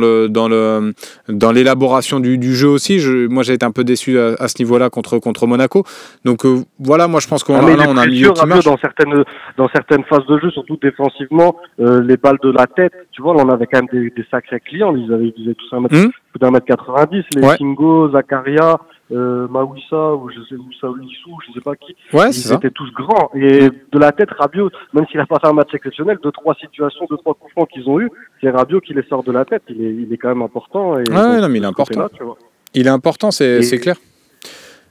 l'élaboration du jeu aussi. Moi j'ai été un peu déçu à ce niveau-là contre Monaco. Donc voilà, moi je pense qu'on a un milieu qui marche. Dans certaines phases de jeu, surtout défensivement, les balles de la tête, tu vois, là on avait quand même des sacrés clients. Ils avaient tous plus d'un mètre 90, les Kingo, Zakaria, Mawissa ou Saolissou, je sais pas qui. Ouais, ils étaient tous grands. Et de la tête, Rabiot, même s'il a pas fait un match exceptionnel, 2-3 situations, 2-3 coups francs qu'ils ont eu, c'est Rabiot qui les sort de la tête. Il est quand même important. Et non, mais il est important. Là, tu vois. Il est important, c'est clair.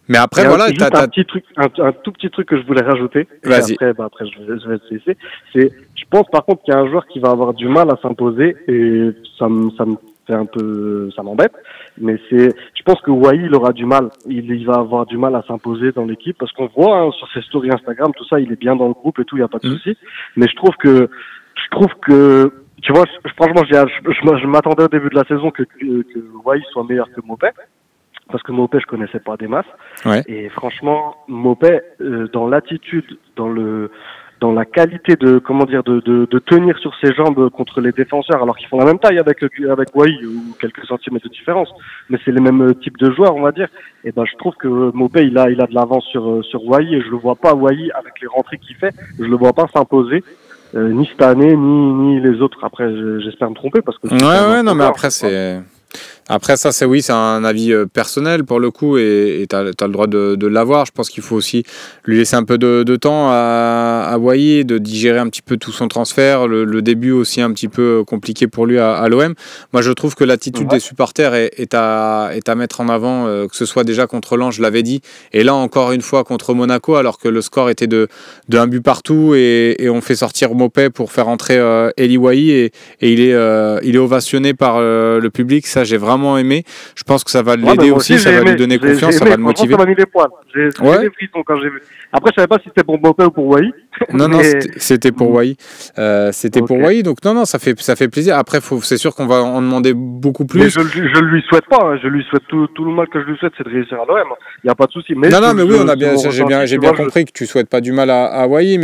Mais après, voilà, un tout petit truc que je voulais rajouter. Vas-y. Après, je vais te laisser. Je pense par contre qu'il y a un joueur qui va avoir du mal à s'imposer et ça me fait un peu, ça m'embête. Mais je pense que Wai, il aura du mal. Il va avoir du mal à s'imposer dans l'équipe parce qu'on voit sur ses stories Instagram, tout ça, il est bien dans le groupe et tout, il y a pas de souci. Mais je trouve que, tu vois, franchement, je m'attendais au début de la saison que Wai soit meilleur que Maupay. Parce que Maupay, je connaissais pas des masses. Ouais. Et franchement, Maupay, dans l'attitude, dans la qualité de tenir sur ses jambes contre les défenseurs, alors qu'ils font la même taille avec Wai ou quelques centimètres de différence, mais c'est les mêmes types de joueurs, on va dire. Et ben, je trouve que Maupay, il a de l'avance sur Wai et je le vois pas Wai avec les rentrées qu'il fait, je le vois pas s'imposer. Ni cette année, ni les autres. Après, j'espère me tromper parce que. Non, mais après, Après ça, c'est un avis personnel pour le coup et tu as le droit de l'avoir. Je pense qu'il faut aussi lui laisser un peu de temps à à Wai, de digérer un petit peu tout son transfert, le début aussi un petit peu compliqué pour lui à l'OM. Moi, je trouve que l'attitude des supporters est à mettre en avant, que ce soit déjà contre Lens, je l'avais dit, et là encore une fois contre Monaco, alors que le score était de 1 but partout, et on fait sortir Maupay pour faire entrer Eli Wahi, et il est ovationné par le public. Ça, j'ai vraiment aimé. Je pense que ça va l'aider aussi, ça va lui donner confiance, ça va le motiver. Ça m'a mis les poils. J'ai des frissons quand j'ai vu. Après, je savais pas si c'était pour Maupay ou pour Wahi. Non, c'était pour Wahi. Pour Wahi, donc non, ça fait plaisir. Après, c'est sûr qu'on va en demander beaucoup plus. Mais je lui souhaite pas. Hein. Je lui souhaite tout le mal que je lui souhaite, c'est de réussir à l'OM. Il n'y a pas de souci. Mais non, mais oui, j'ai bien compris que tu souhaites pas du mal à Wahi,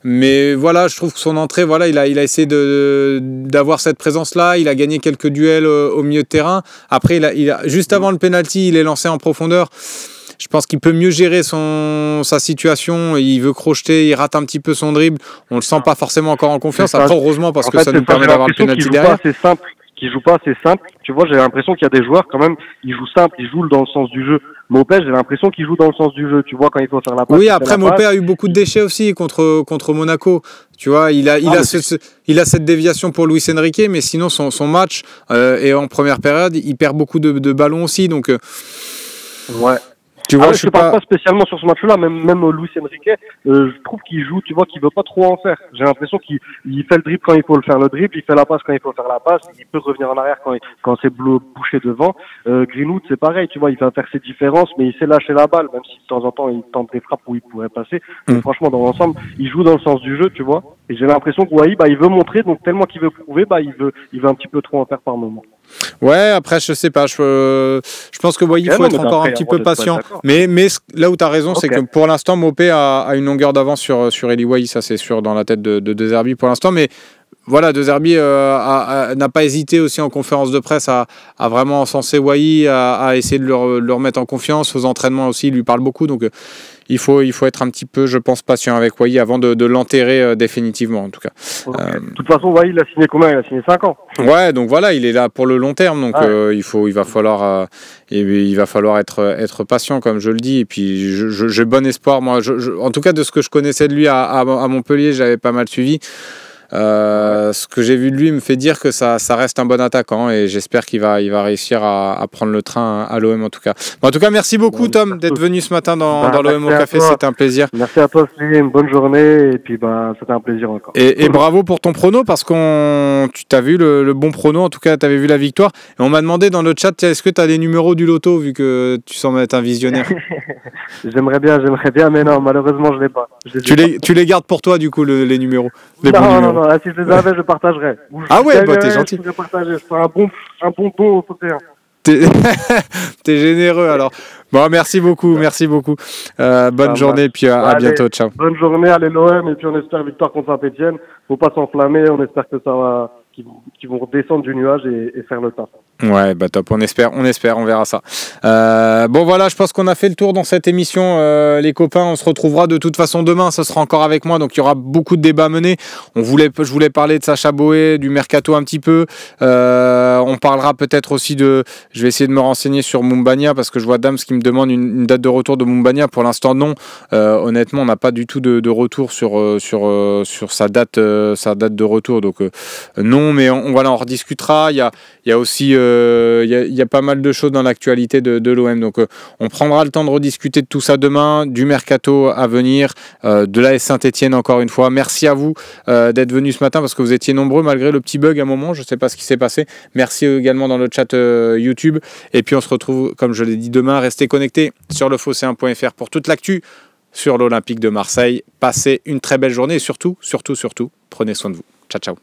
mais voilà, je trouve que son entrée, voilà, il a essayé d'avoir cette présence-là. Il a gagné quelques duels au milieu de terrain. Après, juste avant le penalty, il est lancé en profondeur. Je pense qu'il peut mieux gérer sa situation. Il veut crocheter, il rate un petit peu son dribble. On le sent pas forcément encore en confiance. Après, heureusement, parce que ça nous permet d'avoir le penalty derrière. Qui joue pas assez simple. Tu vois, j'ai l'impression qu'il y a des joueurs quand même, ils jouent simple, ils jouent dans le sens du jeu. Maupay, j'ai l'impression qu'il joue dans le sens du jeu. Tu vois, quand il faut faire la passe. Oui, après Maupay a eu beaucoup de déchets aussi contre Monaco. Tu vois, il a cette déviation pour Luis Enrique, mais sinon son match et en première période, il perd beaucoup de ballons aussi. Donc ouais. Tu vois, je ne parle pas spécialement sur ce match-là, même Luis Enrique, je trouve qu'il joue, tu vois, qu'il veut pas trop en faire. J'ai l'impression qu'il fait le dribble quand il faut le faire le dribble, il fait la passe quand il faut faire la passe, il peut revenir en arrière quand c'est bouché devant. Greenwood, c'est pareil, tu vois, il va faire ses différences, mais il sait lâcher la balle, même si de temps en temps il tente des frappes où il pourrait passer. Mais franchement, dans l'ensemble, il joue dans le sens du jeu, tu vois. Et j'ai l'impression que Wahi, il veut montrer, donc tellement qu'il veut prouver, il veut un petit peu trop en faire par moment. Ouais, après, je sais pas. Je pense que il faut être encore un petit peu patient. Mais là où tu as raison, c'est que pour l'instant, Maupay a une longueur d'avance sur Eli Wahi, ça c'est sûr, dans la tête de De Zerbi pour l'instant. Mais voilà, De Zerbi n'a pas hésité aussi en conférence de presse à vraiment encenser Wahi, à essayer de le remettre en confiance. Aux entraînements aussi, il lui parle beaucoup. Donc il faut être un petit peu, je pense, patient avec Wahi avant de l'enterrer définitivement, en tout cas. De toute façon, Wahi, il a signé combien ? Il a signé 5 ans. Ouais, donc voilà, il est là pour le long terme, donc il va falloir être patient, comme je le dis. Et puis j'ai bon espoir, moi. En tout cas, de ce que je connaissais de lui à Montpellier, j'avais pas mal suivi. Ce que j'ai vu de lui me fait dire que ça reste un bon attaquant, et j'espère qu'il va réussir à prendre le train à l'OM en tout cas. Bon, en tout cas, merci beaucoup Tom d'être venu ce matin dans l'OM au café, c'était un plaisir. Merci à toi, c'est une bonne journée, et puis c'était un plaisir encore. Et bravo pour ton prono, parce tu t'as vu le bon prono, en tout cas tu avais vu la victoire, et on m'a demandé dans le chat, est-ce que tu as les numéros du loto, vu que tu sembles être un visionnaire. J'aimerais bien, mais non, malheureusement je l'ai pas. Tu les gardes pour toi du coup, les numéros, Non, si je les avais, je partagerais. T'es gentil. Je partager. C'est un bon don au sauté. T'es généreux alors. Bon, merci beaucoup. Bonne journée, puis à bientôt. Ciao. Bonne journée, allez l'OM, et puis on espère victoire contre Saint-Etienne. Faut pas s'enflammer, on espère que ça va, qu'ils vont redescendre du nuage et faire le taf. Ouais, top, on espère, on verra ça. Bon voilà, je pense qu'on a fait le tour dans cette émission, les copains. On se retrouvera de toute façon demain, ce sera encore avec moi, donc il y aura beaucoup de débats menés. Je voulais parler de Sacha Boey, du mercato un petit peu. On parlera peut-être aussi je vais essayer de me renseigner sur Moumbagna, parce que je vois Dams qui me demande une date de retour de Moumbagna. Pour l'instant non, honnêtement on n'a pas du tout de retour sur sa date de retour, donc non, mais on en rediscutera. Il y a aussi il y a pas mal de choses dans l'actualité de l'OM, donc on prendra le temps de rediscuter de tout ça demain, du mercato à venir, de l'AS Saint-Etienne encore une fois. Merci à vous d'être venus ce matin, parce que vous étiez nombreux malgré le petit bug à un moment, je ne sais pas ce qui s'est passé. Merci également dans le chat YouTube, et puis on se retrouve, comme je l'ai dit, demain. Restez connectés sur lephocéen.fr pour toute l'actu sur l'Olympique de Marseille. Passez une très belle journée, et surtout, prenez soin de vous. Ciao.